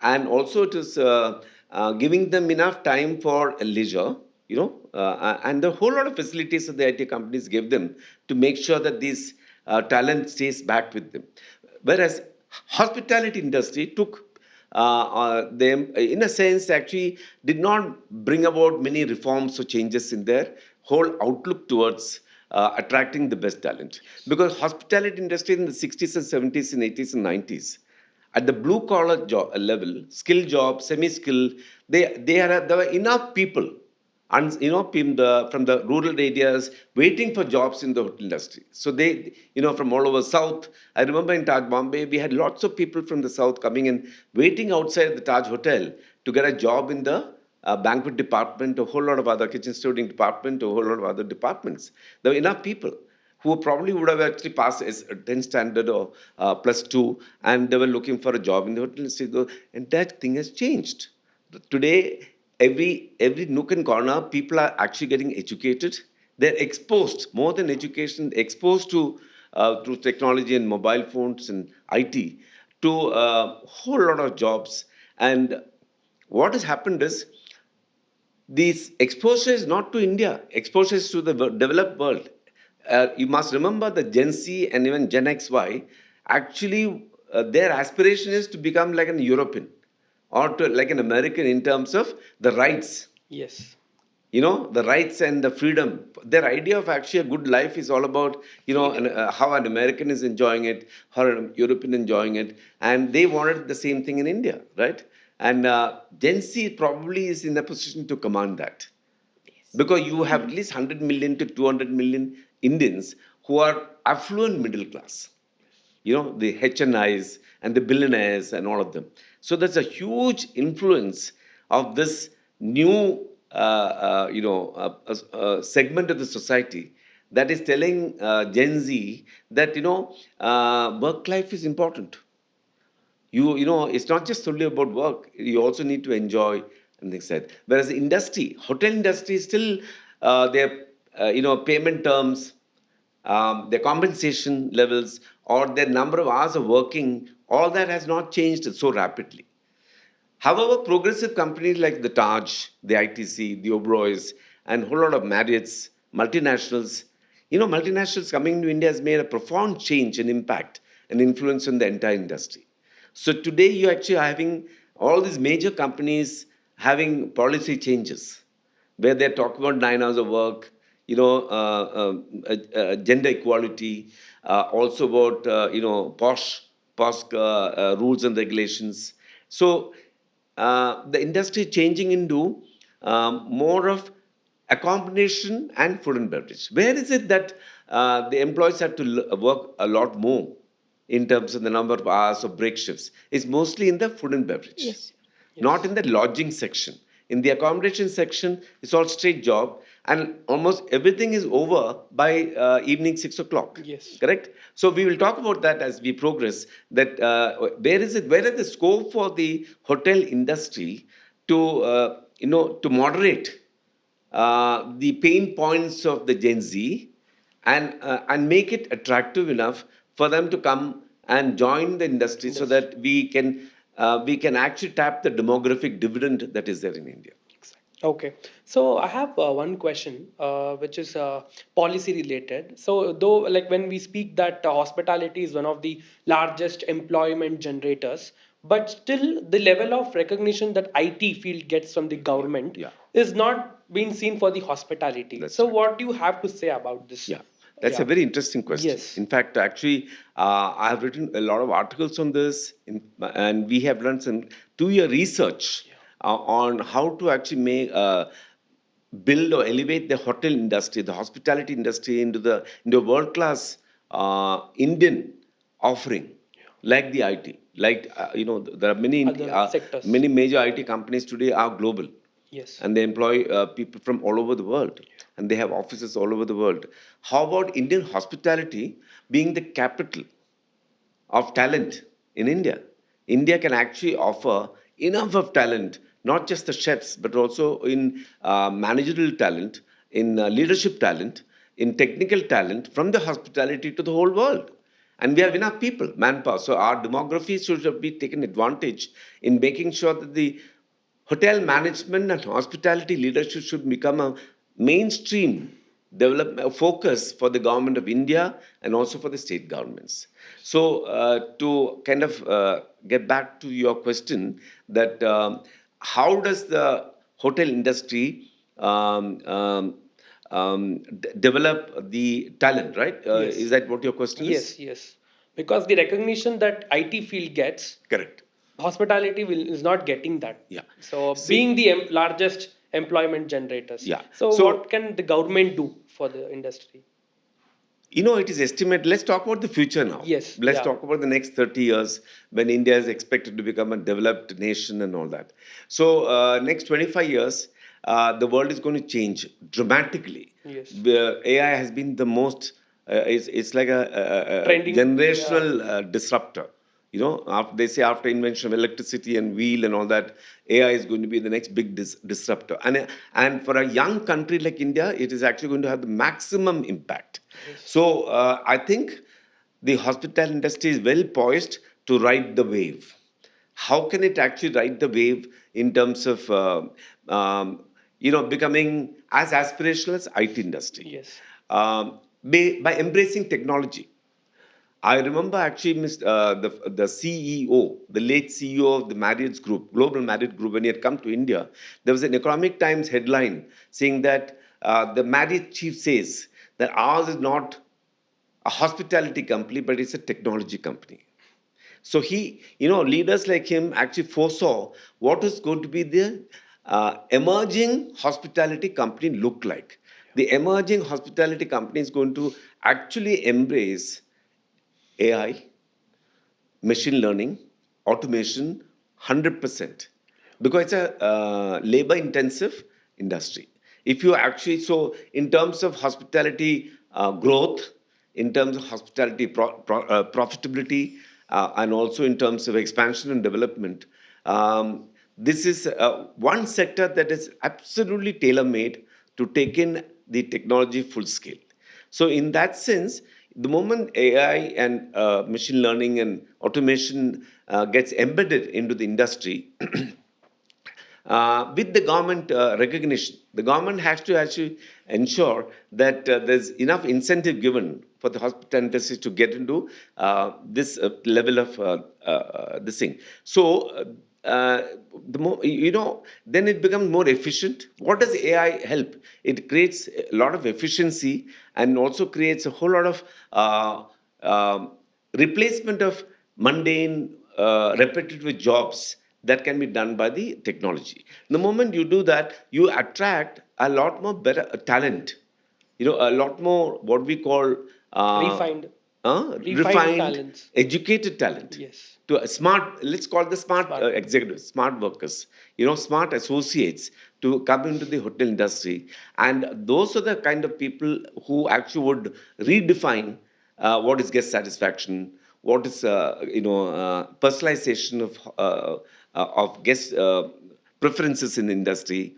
and also it is giving them enough time for leisure, and the whole lot of facilities that the IT companies give them to make sure that this talent stays back with them. Whereas hospitality industry took them, in a sense, actually did not bring about many reforms or changes in their whole outlook towards attracting the best talent. Because hospitality industry in the 60s and 70s and 80s and 90s, at the blue collar job level, skill job, semi skill, there were enough people, and from the rural areas waiting for jobs in the hotel industry. So they, from all over south. I remember in Taj Bombay, we had lots of people from the south coming in, waiting outside the Taj Hotel to get a job in the banquet department, a whole lot of other kitchen stewarding department, a whole lot of other departments. There were enough people who probably would have actually passed as a 10 standard or plus two, and they were looking for a job in the hotel industry. And that thing has changed. Today, every nook and corner, people are actually getting educated. They're exposed, more than education, exposed to through technology and mobile phones and IT to a whole lot of jobs. And what has happened is this exposure is not to India, exposure is to the developed world. You must remember the Gen Z and even Gen XY, actually, their aspiration is to become like an European or to like an American in terms of the rights, Yes. the rights and the freedom. Their idea of actually a good life is all about how an American is enjoying it, how an European enjoying it, and they wanted the same thing in India, right? And Gen Z probably is in a position to command that, because you have at least 100 million to 200 million Indians who are affluent middle class, the HNIs and the billionaires and all of them. So there's a huge influence of this new, segment of the society that is telling Gen Z that work life is important. It's not just solely about work. You also need to enjoy and things like that. Whereas the industry, hotel industry, is still their payment terms, their compensation levels, or their number of hours of working, all that has not changed so rapidly. However, progressive companies like the Taj, the ITC, the Oberoi's, and a whole lot of Marriott's, multinationals, multinationals coming to India has made a profound change and impact and influence on the entire industry. So today you actually are having all these major companies having policy changes where they're talking about 9 hours of work, gender equality, also about posh rules and regulations. So the industry changing into more of accommodation and food and beverage. Where is it that the employees have to work a lot more in terms of the number of hours of break shifts? It's mostly in the food and beverage, Yes. not in Yes. the lodging section. In the accommodation section, it's all straight job, and almost everything is over by evening 6 o'clock. Yes. Correct. So we will talk about that as we progress. That where is it? Where is the scope for the hotel industry to to moderate the pain points of the Gen Z and make it attractive enough for them to come and join the industry so Industry. that we can actually tap the demographic dividend that is there in India. Okay, so I have one question, which is policy related. So, though, like when we speak that hospitality is one of the largest employment generators, but still the level of recognition that IT field gets from the Yeah, government yeah, is not being seen for the hospitality. that's So, right. what do you have to say about this? Yeah, that's a Yeah. very interesting question. Yes. In fact, actually, I have written a lot of articles on this, and we have done some 2 year research Yeah. on how to actually build or elevate the hotel industry, the hospitality industry into a world class Indian offering, like the IT. Like there are Other sectors. many major IT companies today are global, Yes. and they employ people from all over the world, and they have offices all over the world. How about Indian hospitality being the capital of talent in India? India can actually offer enough of talent, not just the chefs, but also in managerial talent, in leadership talent, in technical talent from the hospitality to the whole world. And we have enough people, manpower. So our demography should be taken advantage in making sure that the hotel management and hospitality leadership should become a mainstream development focus for the government of India and also for the state governments. So, to kind of get back to your question, that how does the hotel industry develop the talent, right? Is Yes. that what your question is? Yes. Yes. Because the recognition that IT field gets, Correct. hospitality is not getting that. Yeah. So being See, the largest employment generators, yeah. so So what can the government do for the industry? It is estimated. Let's talk about the future now. Yes. Let's Yeah. talk about the next 30 years when India is expected to become a developed nation and all that. So, next 25 years, the world is going to change dramatically. Yes. Where AI has been the most, it's like a Trending. Yeah. generational disruptor. After, they say after invention of electricity and wheel and all that, AI is going to be the next big disruptor. And for a young country like India, it is actually going to have the maximum impact. Yes. So I think the hospital industry is well poised to ride the wave. How can it actually ride the wave in terms of becoming as aspirational as IT industry? Yes. by embracing technology. I remember actually the CEO, the late CEO of the Marriott Group, Global Marriott Group, when he had come to India, there was an Economic Times headline saying that the Marriott chief says that ours is not a hospitality company, but it's a technology company. So leaders like him actually foresaw what is going to be the emerging hospitality company look like. The emerging hospitality company is going to actually embrace AI, machine learning, automation, 100%, because it's a labor intensive industry. If you actually, so in terms of hospitality growth, in terms of hospitality profitability, and also in terms of expansion and development, this is one sector that is absolutely tailor made to take in the technology full scale. So in that sense, the moment AI and machine learning and automation gets embedded into the industry, with the government recognition, the government has to actually ensure that there's enough incentive given for the hospital industry to get into this level of this thing. So, uh, then it becomes more efficient. What does AI help? It creates a lot of efficiency and also creates a whole lot of replacement of mundane, repetitive jobs that can be done by the technology. The moment you do that, you attract a lot more better talent. A lot more what we call uh, Refined, refined refined, talents. educated talent Yes, to a smart, let's call the smart smart people. executives, smart workers, smart associates to come into the hotel industry. And those are the kind of people who actually would redefine what is guest satisfaction, what is personalization of guest preferences in the industry.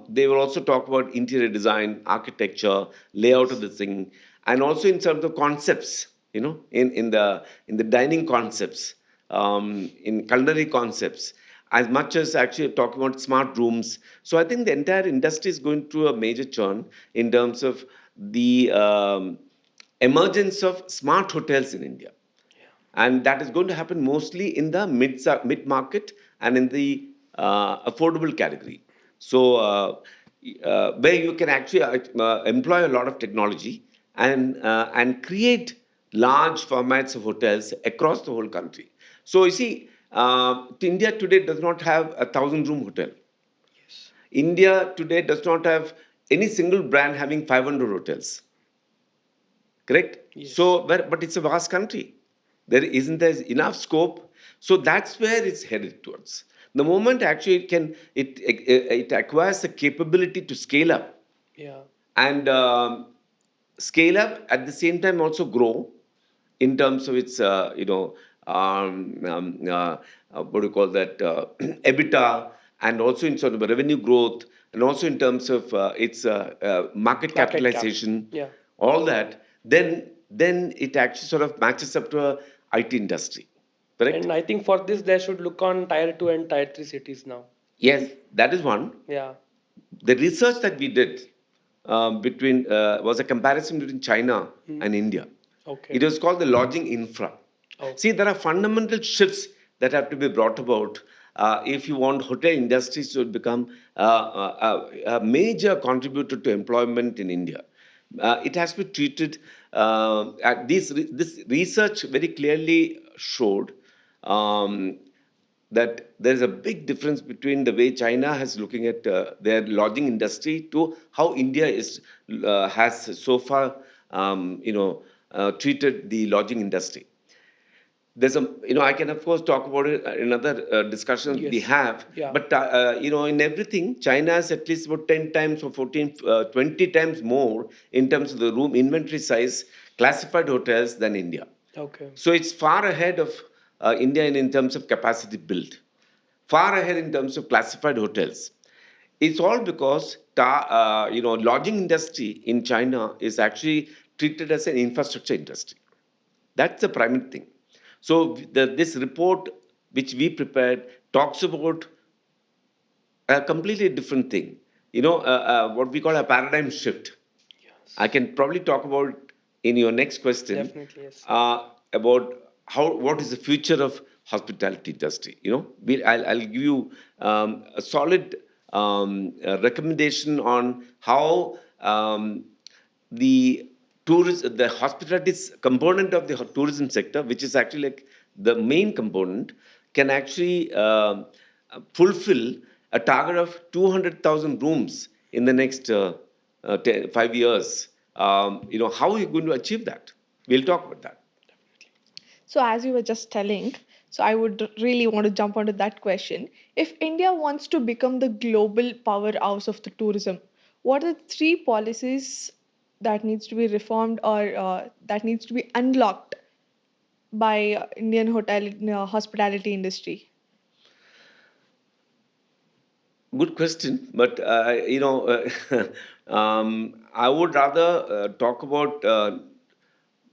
They will also talk about interior design, architecture, layout of Yes. the thing, and also in terms of concepts. In the dining concepts, in culinary concepts, as much as actually talking about smart rooms. So I think the entire industry is going through a major churn in terms of the emergence of smart hotels in India, and that is going to happen mostly in the mid market and in the affordable category. So where you can actually employ a lot of technology and create large formats of hotels across the whole country. So you see, India today does not have a 1,000 room hotel. Yes. India today does not have any single brand having 500 hotels. Correct? Yes. So, but it's a vast country. There enough scope. So that's where it's headed towards. The moment actually it acquires the capability to scale up Yeah. and scale up at the same time also grow in terms of its what do you call that, EBITDA, and also in sort of revenue growth, and also in terms of its market Market cap. capitalization, Yeah. all that, then it actually sort of matches up to a IT industry. Correct? And I think for this, they should look on tier 2 and tier 3 cities now. Yes, that is one. Yeah. The research that we did between was a comparison between China Hmm. and India. It Okay. was called the lodging infra. See, Okay. there are fundamental shifts that have to be brought about if you want hotel industries to become a major contributor to employment in India. It has to be treated. This research very clearly showed um, that there is a big difference between the way China has looking at their lodging industry to how India has so far treated the lodging industry. There's I can of course talk about it in another discussion we Yes. have, Yeah. but in everything, China is at least about 10 times or 14, 20 times more in terms of the room inventory size, classified hotels than India. Okay. So it's far ahead of India in terms of capacity built, far ahead in terms of classified hotels. It's all because lodging industry in China is actually treated as an infrastructure industry. That's the primary thing. So this report, which we prepared, talks about a completely different thing. What we call a paradigm shift. I Yes. can probably talk about in your next question Definitely, yes. about how what is the future of hospitality industry. I'll give you a solid recommendation on how the the hospitality component of the tourism sector, which is actually like the main component, can actually fulfill a target of 200,000 rooms in the next 5 years. How are you going to achieve that? We'll talk about that. So, as you were just telling, so I would really want to jump onto that question. If India wants to become the global powerhouse of the tourism, what are the three policies that needs to be reformed or that needs to be unlocked by Indian hospitality industry? Good question, but I would rather talk about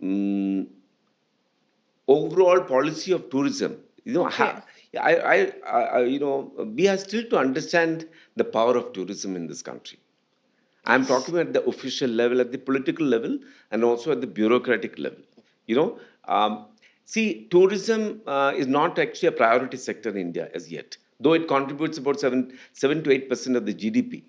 mm, overall policy of tourism. Okay. We are still to understand the power of tourism in this country. I'm Yes. talking at the official level, at the political level, and also at the bureaucratic level. You know, um, See, tourism is not actually a priority sector in India as yet, though it contributes about 7 to 8% of the GDP,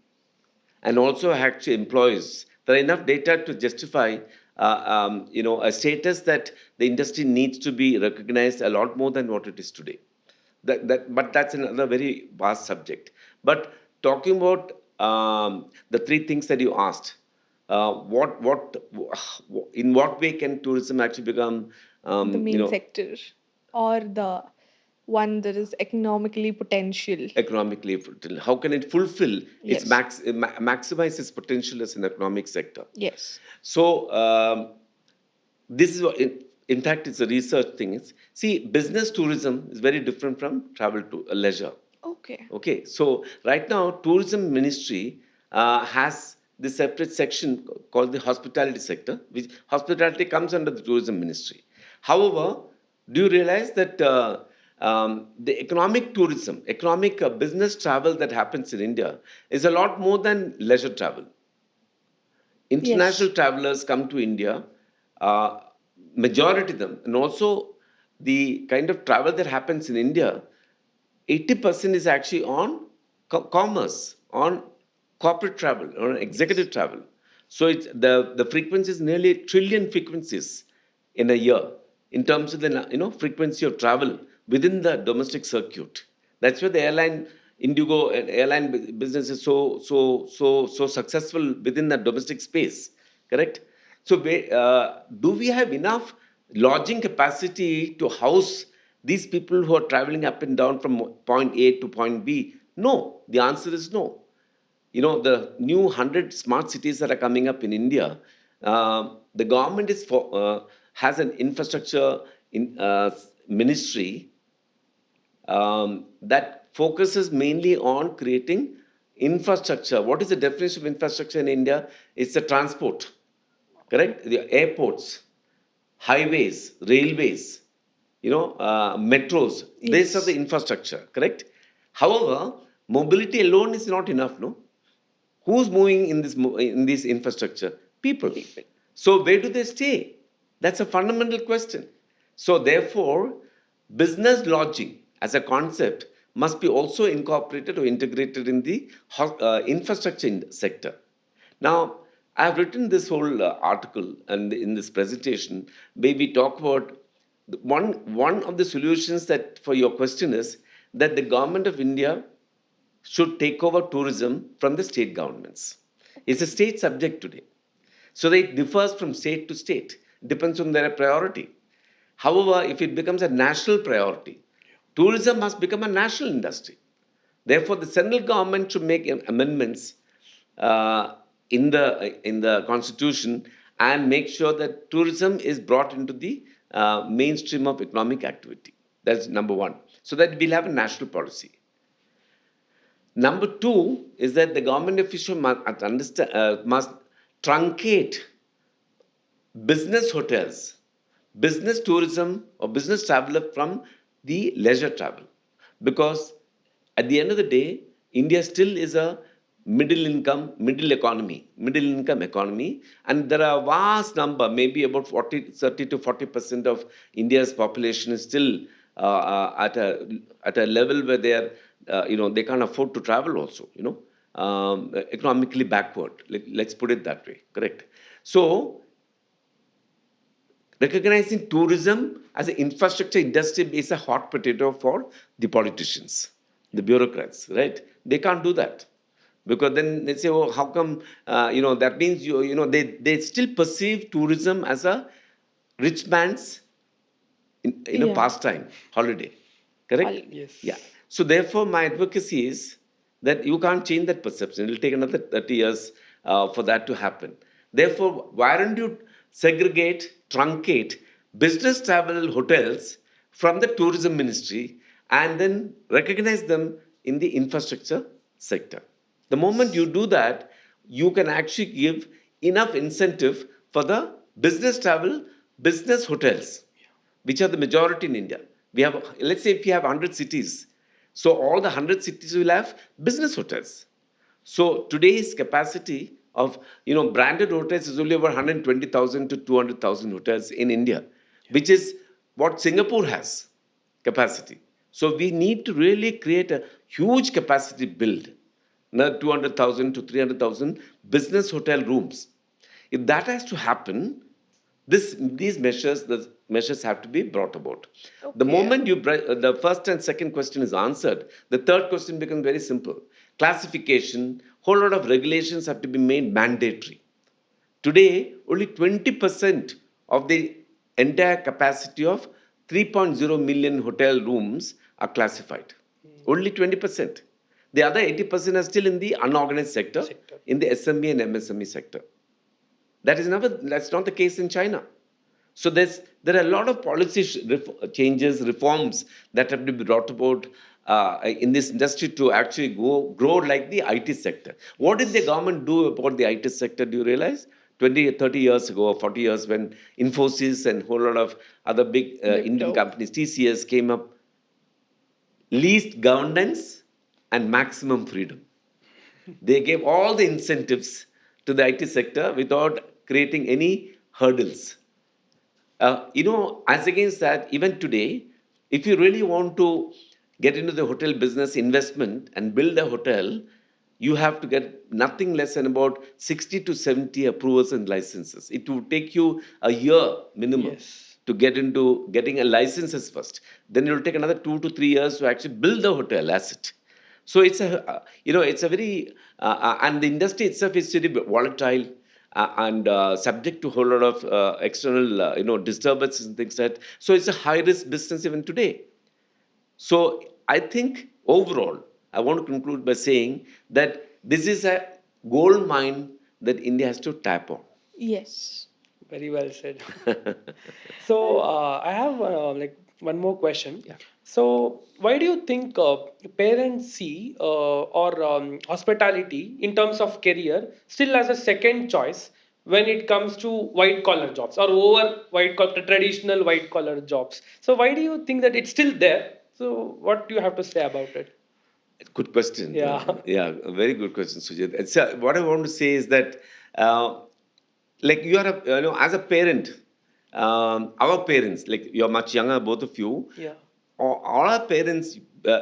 and also actually employs. There are enough data to justify, a status that the industry needs to be recognized a lot more than what it is today. But that's another very vast subject. But talking about the three things that you asked, in what way can tourism actually become, The main sector or the one that is economically potential. economically fertile? How can it fulfill its Yes. maximize its potential as an economic sector? Yes. So this is what, in fact, it's a research thing. See, business tourism is very different from travel to leisure. Okay. Okay, so right now, tourism ministry has this separate section called the hospitality sector, which hospitality comes under the tourism ministry. However, do you realize that the economic tourism, economic business travel that happens in India is a lot more than leisure travel. International Yes. travelers come to India, uh, majority of them, and also the kind of travel that happens in India, 80% is actually on commerce, on corporate travel, on Yes. executive travel. So the frequency is nearly a trillion frequencies in a year in terms of the frequency of travel within the domestic circuit. That's why the airline Indigo and airline business is so successful within the domestic space. Correct. So do we have enough lodging capacity to house these people who are traveling up and down from point A to point B? No. The answer is no. The new 100 smart cities that are coming up in India, the government has an infrastructure ministry that focuses mainly on creating infrastructure. What is the definition of infrastructure in India? It's the transport, Okay. correct? The airports, highways, railways, metros. These are the Yes. infrastructure, correct? However, mobility alone is not enough, no? Who's moving in this infrastructure? People. People. So where do they stay? That's a fundamental question. So therefore, business lodging as a concept must be also incorporated or integrated in the infrastructure sector. Now, I have written this whole article and in this presentation where we talk about one of the solutions that for your question is that the government of India should take over tourism from the state governments. It's a Okay. state subject today. So that it differs from state to state, depends on their priority. However, if it becomes a national priority, tourism must become a national industry. Therefore, the central government should make amendments uh, in the constitution and make sure that tourism is brought into the mainstream of economic activity. That's number one. So that we'll have a national policy. Number two is that the government official must truncate business hotels, business tourism, or business traveler from the leisure travel. Because at the end of the day, India still is a middle income economy, and there are a vast number, maybe about 30 to 40% of India's population is still at a level where they are, they can't afford to travel also, economically backward. Let's put it that way, correct? So recognizing tourism as an infrastructure industry is a hot potato for the politicians, the bureaucrats, right? They can't do that because then they say, "Oh, how come?" That means they still perceive tourism as a rich man's in a Yeah. pastime holiday, correct? Yeah. Yes. So therefore my advocacy is that you can't change that perception. It will take another 30 years for that to happen. Therefore, why don't you segregate, truncate business travel hotels from the tourism ministry and then recognize them in the infrastructure sector? The moment you Yes. do that, you can actually give enough incentive for the business travel, business hotels, which are the majority in India. We have, let's say, if you have 100 cities, so all the 100 cities will have business hotels. So today's capacity of branded hotels is only about 120,000 to 200,000 hotels in India, which is what Singapore has capacity. So we need to really create a huge capacity build, another 200,000 to 300,000 business hotel rooms. If that has to happen, these measures, the measures have to be brought about. The Okay. moment the first and second question is answered, the third question becomes very simple. Classification, whole lot of regulations have to be made mandatory. Today, only 20% of the entire capacity of 3.0 million hotel rooms are classified. Only 20%. The other 80% are still in the unorganized sector, Sector. in the SME and MSME sector. That's not the case in China. So there are a lot of policy changes, reforms that have to be brought about in this industry to actually grow like the IT sector. What did the Yes. government do about the IT sector? Do you realize? 20, 30 years ago or 40 years when Infosys and a whole lot of other big Indian Wipro. companies, TCS came up, least governance and maximum freedom. They gave all the incentives to the IT sector without creating any hurdles. As against that, even today, if you really want to get into the hotel business investment and build a hotel, you have to get nothing less than about 60 to 70 approvals and licenses. It will take you a year minimum Yes. to get into getting a licenses first. Then it will take another 2 to 3 years to actually build the hotel asset. So it's a very and the industry itself is very volatile and subject to a whole lot of external disturbances and things like that. So it's a high risk business even today. So I think overall, I want to conclude by saying that this is a gold mine that India has to tap on. Yes. Very well said. So I have like one more question. Yeah. So why do you think parents see or hospitality in terms of career still as a second choice when it comes to white collar jobs or over white collar traditional white collar jobs? So why do you think that it's still there? So what do you have to say about it? Good question. Yeah. Yeah, a very good question, Sujit. So what I want to say is that, uh, like you are as a parent, our parents, like you're much younger, both of you, Yeah. all our parents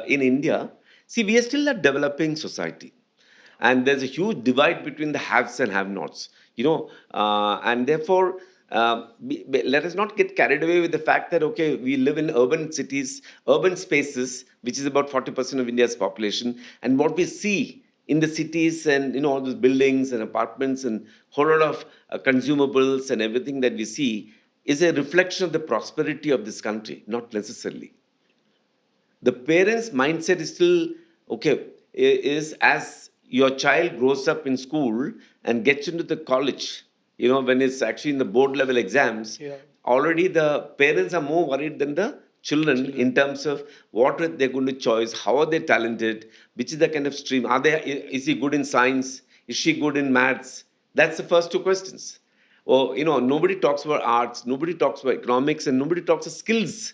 in India, see, we are still a developing society, and there's a huge divide between the haves and have-nots. And therefore, let us not get carried away with the fact that okay, we live in urban cities, urban spaces, which is about 40% of India's population, and what we see in the cities and all those buildings and apartments and whole lot of consumables and everything that we see is a reflection of the prosperity of this country, not necessarily. The parents mindset is still okay, is as your child grows up in school and gets into the college, when it's actually in the board level exams, Yeah. already the parents are more worried than the children in Children. terms of what they're going to choose, how are they talented, which is the kind of stream, is he good in science, is she good in maths. That's the first two questions. Or nobody talks about arts, nobody talks about economics, and nobody talks of skills.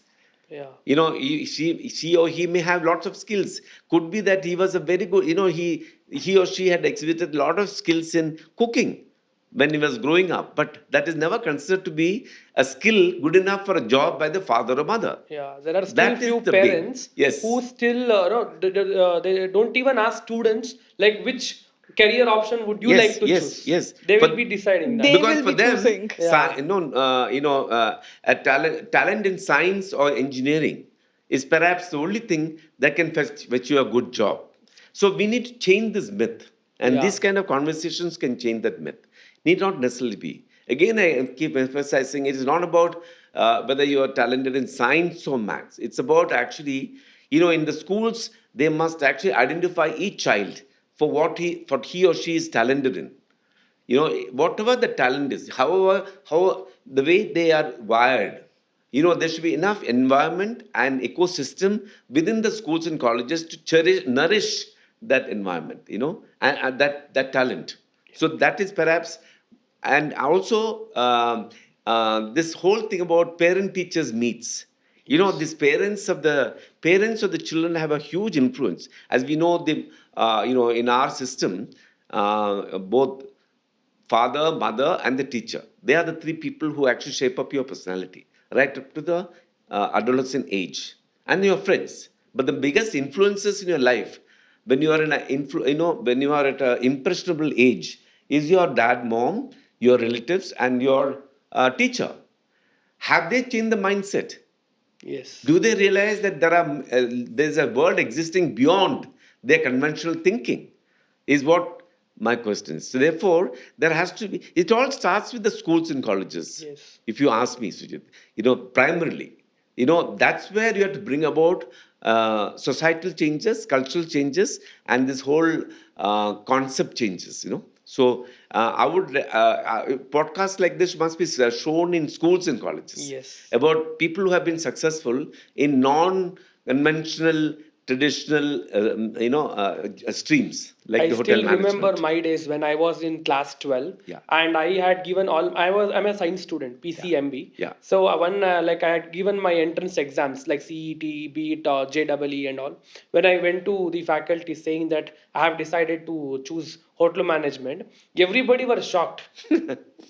Yeah. She or he may have lots of skills. Could be that he was a very good, he or she had exhibited a lot of skills in cooking when he was growing up, but that is never considered to be a skill good enough for a job by the father or mother. Yeah, there are still That is few the big, parents who yes. still no, they don't even ask students like which career option would you like Yes, to yes, choose. yes. They will For be deciding that. They because will for be them, choosing. Yeah. a talent in science or engineering is perhaps the only thing that can fetch you a good job. So we need to change this myth, and Yeah. these kind of conversations can change that myth. Need not necessarily be. Again, I keep emphasizing it is not about whether you are talented in science or maths. It's about actually, in the schools, they must actually identify each child for what he or she is talented in. Whatever the talent is, however, how the way they are wired, there should be enough environment and ecosystem within the schools and colleges to nourish that environment, and that talent. So that is perhaps, and also this whole thing about parent teachers meets. Yes. These parents of the children have a huge influence. As we know, in our system, both father, mother, and the teacher. They are the three people who actually shape up your personality, right up to the adolescent age, and your friends. But the biggest influences in your life, when you are when you are at an impressionable age, is your dad, mom, your relatives, and your teacher. Have they changed the mindset? Yes. Do they realize that there's a world existing beyond their conventional thinking? Is what my question is. So therefore, there has to be. It all starts with the schools and colleges. Yes. If you ask me, Sujit, primarily, that's where you have to bring about societal changes, cultural changes, and this whole concept changes. So I would podcasts like this must be shown in schools and colleges Yes. about people who have been successful in non-conventional, traditional, streams like I the hotel still remember management. my days when I was in class 12 Yeah, and I had given I'm a science student, yeah, PCMB. yeah. So one like I had given my entrance exams like CET, BET, JEE and all. When I went to the faculty saying that I have decided to choose hotel management, everybody was shocked.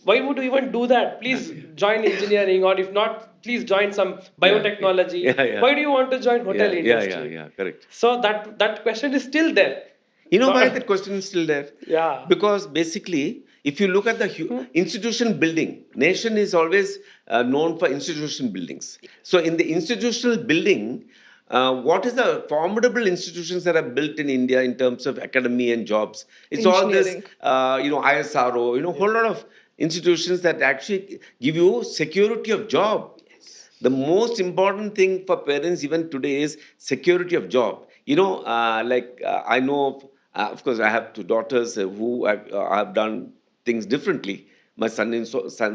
Why would you even do that? Please join engineering, or if not, please join some Yeah, yeah, biotechnology. yeah, yeah, Why do you want to join hotel yeah, yeah, yeah, industry? yeah. Correct. So that question is still there. You know why No, that question is still there? yeah. Because basically, if you look at the institution building, nation is always known for institution buildings. So in the institutional building, what is the formidable institutions that are built in India in terms of academy and jobs? It's all this, Engineering. ISRO, Yeah. whole lot of institutions that actually give you security of job. Yes. The most important thing for parents even today is security of job. I know of course I have two daughters who have done things differently. My son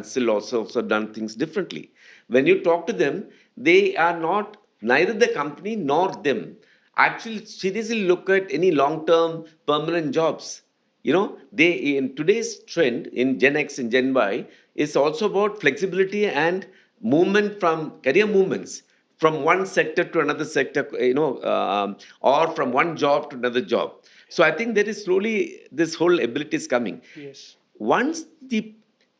still also done things differently. When you talk to them, they are not, neither the company nor them actually seriously look at any long term permanent jobs. They, in today's trend in Gen X and Gen Y, is also about flexibility and movement, from career movements from one sector to another sector, or from one job to another job. So I think there is slowly this whole ability is coming. Yes. Once the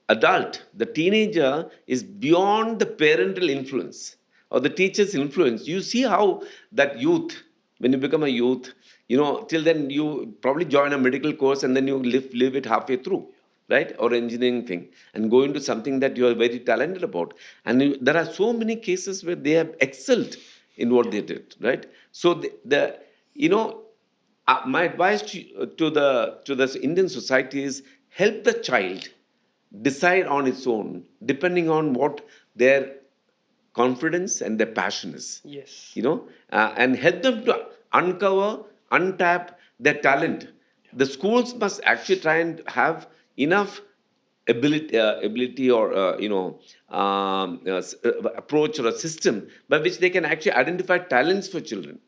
adult, the teenager, is beyond the parental influence or the teacher's influence, you see how that youth, when you become a youth, till then you probably join a medical course and then you live it halfway through, right? Or engineering thing, and go into something that you are very talented about. And there are so many cases where they have excelled in what Yeah. they did, right? So you know, my advice to the Indian society is help the child decide on its own, depending on what their confidence and their passion is, Yes. and help them to uncover, untap their talent. The schools must actually try and have enough ability or approach or a system by which they can actually identify talents for children.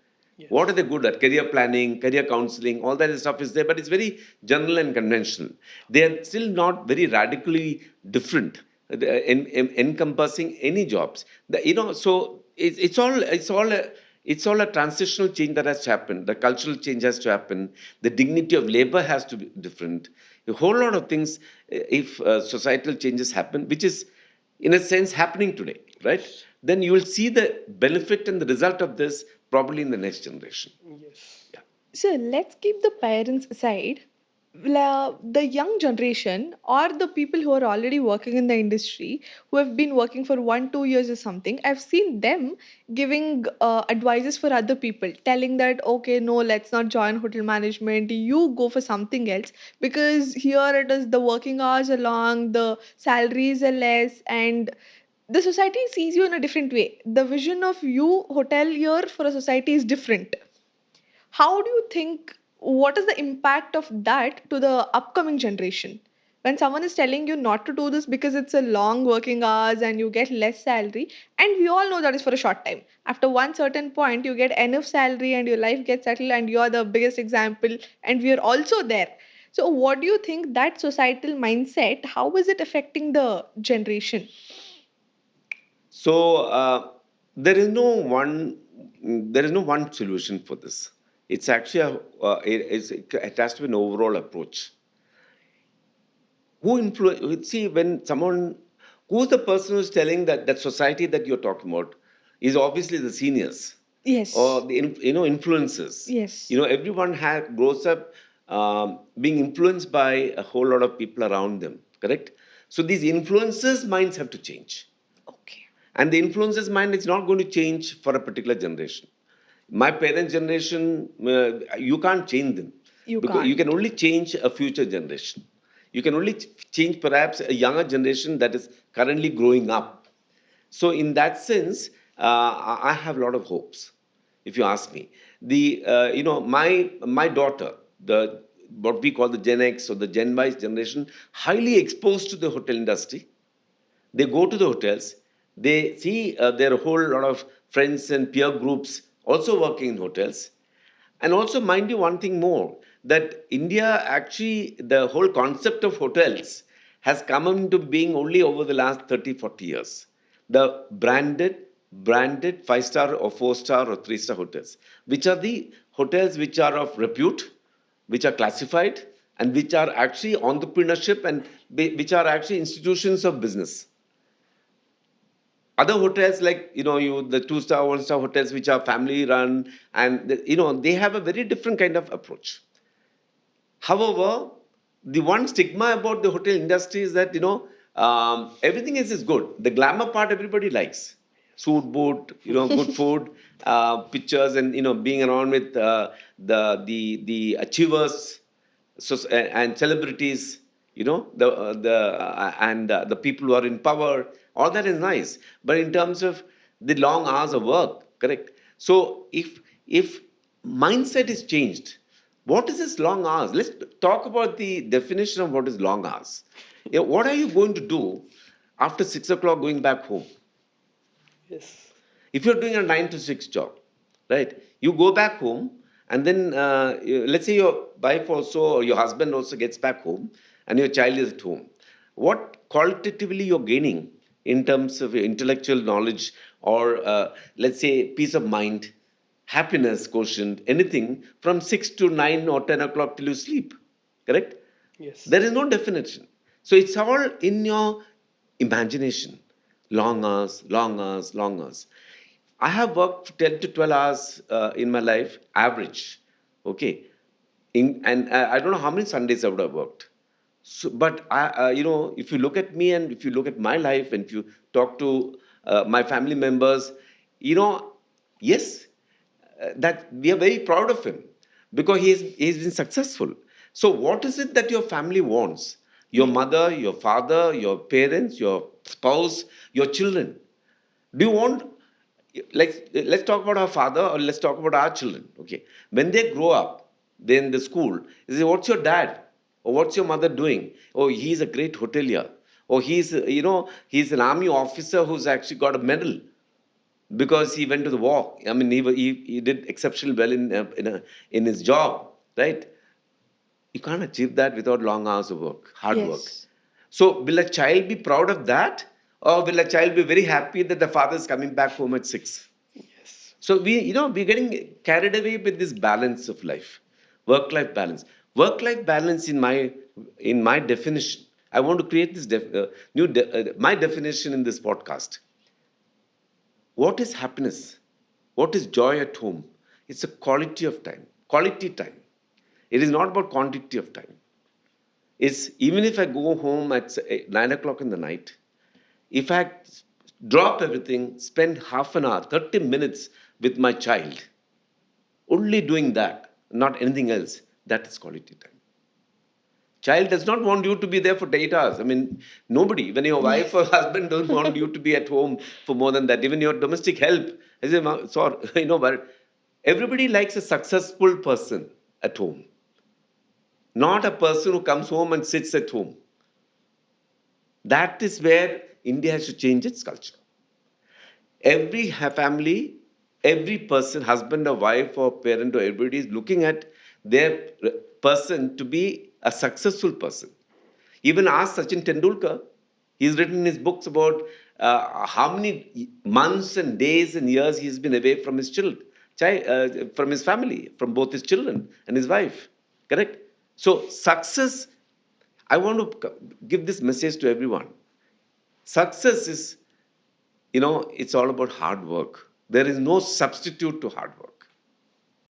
What are Yes. they good at? Career planning, career counseling, all that stuff is there, but it's very general and conventional. They are still not very radically different, encompassing any jobs. So it's all a transitional change that has to happen. The cultural change has to happen. The dignity of labor has to be different. A whole lot of things, if societal changes happen, which is in a sense happening today, right? Then you will see the benefit and the result of this probably in the next generation. Yes. Yeah. So let's keep the parents aside. The young generation or the people who are already working in the industry, who have been working for 1 2 years or something, I've seen them giving advices for other people, telling that okay, no, let's not join hotel management, you go for something else, because here it is, the working hours are long, the salaries are less, and the society sees you in a different way. The vision of you hotelier for a society is different. How do you think, what is the impact of that to the upcoming generation, when someone is telling you not to do this because it's a long working hours and you get less salary, and we all know that is for a short time. After one certain point you get enough salary and your life gets settled, and you are the biggest example, and we are also there. So what do you think, that societal mindset, how is it affecting the generation? So there is no one there is no one solution for this. It's actually it has to be an overall approach. Who influence? See, when someone, who's the person who's telling that society that you're talking about is obviously the seniors or Yes. the influences. Yes. Everyone grows up being influenced by a whole lot of people around them. Correct. So these influences minds have to change, Okay. and the influences mind is not going to change for a particular generation. My parents generation, you can't change them, You because you can can't. only change a future generation. You can only change perhaps a younger generation that is currently growing up. So in that sense, I have a lot of hopes. If you ask me, my daughter, the what we call the Gen X or the Gen Y generation, highly exposed to the hotel industry. They go to the hotels. They see there are a whole lot of friends and peer groups also working in hotels. And also, mind you, one thing more, that India actually, the whole concept of hotels has come into being only over the last 30, 40 years. The branded five-star or four-star or three-star hotels, which are the hotels which are of repute, which are classified, and which are actually entrepreneurship, and which are actually institutions of business. Other hotels, like the two-star, one-star hotels, which are family run, and they have a very different kind of approach. However, the one stigma about the hotel industry is that everything is good. The glamour part everybody likes: suit, boot, good food, pictures, and being around with the achievers, so, and celebrities, the people who are in power. All that is nice, but in terms of the long hours of work, correct? So if mindset is changed, what is this long hours? Let's talk about the definition of what is long hours. What are you going to do after 6 o'clock going back home? Yes. If you're doing a 9 to 6 job, right? You go back home, and then let's say your wife also or your husband also gets back home, and your child is at home. What qualitatively you're gaining in terms of your intellectual knowledge, or let's say peace of mind, happiness quotient, anything from 6 to 9 or 10 o'clock till you sleep, correct? Yes. There is no definition. So it's all in your imagination. Long hours, long hours, long hours. I have worked 10 to 12 hours in my life, average. Okay. And I don't know how many Sundays I would have worked. So, but if you look at me and if you look at my life and if you talk to my family members, you know, yes, that we are very proud of him because he's been successful. So, what is it that your family wants? Your Right. mother, your father, your parents, your spouse, your children. Do you want, like, let's talk about our father or let's talk about our children? Okay, when they grow up, then the school, is it, what's your dad or what's your mother doing? Oh, he's a great hotelier. Or he's an army officer who's actually got a medal because he went to the war. I mean, he did exceptionally well in his job, right? You can't achieve that without long hours of work, hard work. Yes. So will a child be proud of that, Or will a child be very happy that the father is coming back home at 6? Yes. So we're getting carried away with this balance of life, work-life balance. Work-life balance in my definition. I want to create this my definition in this podcast. What is happiness? What is joy at home? It's a quality of time. Quality time. It is not about quantity of time. It's even if I go home at 9 o'clock in the night, if I drop everything, spend half an hour, 30 minutes with my child, only doing that, not anything else, that is quality time. Child does not want you to be there for 8 hours. I mean, nobody, when your wife or Yes. husband don't want you to be at home for more than that, even your domestic help. I say, sorry, but everybody likes a successful person at home, not a person who comes home and sits at home. That is where India has to change its culture. Every family, every person, husband or wife or parent or everybody is looking at their person to be a successful person. Even ask Sachin Tendulkar. He's written in his books about how many months and days and years he's been away from his children, from his family, from both his children and his wife. Correct? So, success, I want to give this message to everyone. Success is, it's all about hard work. There is no substitute to hard work.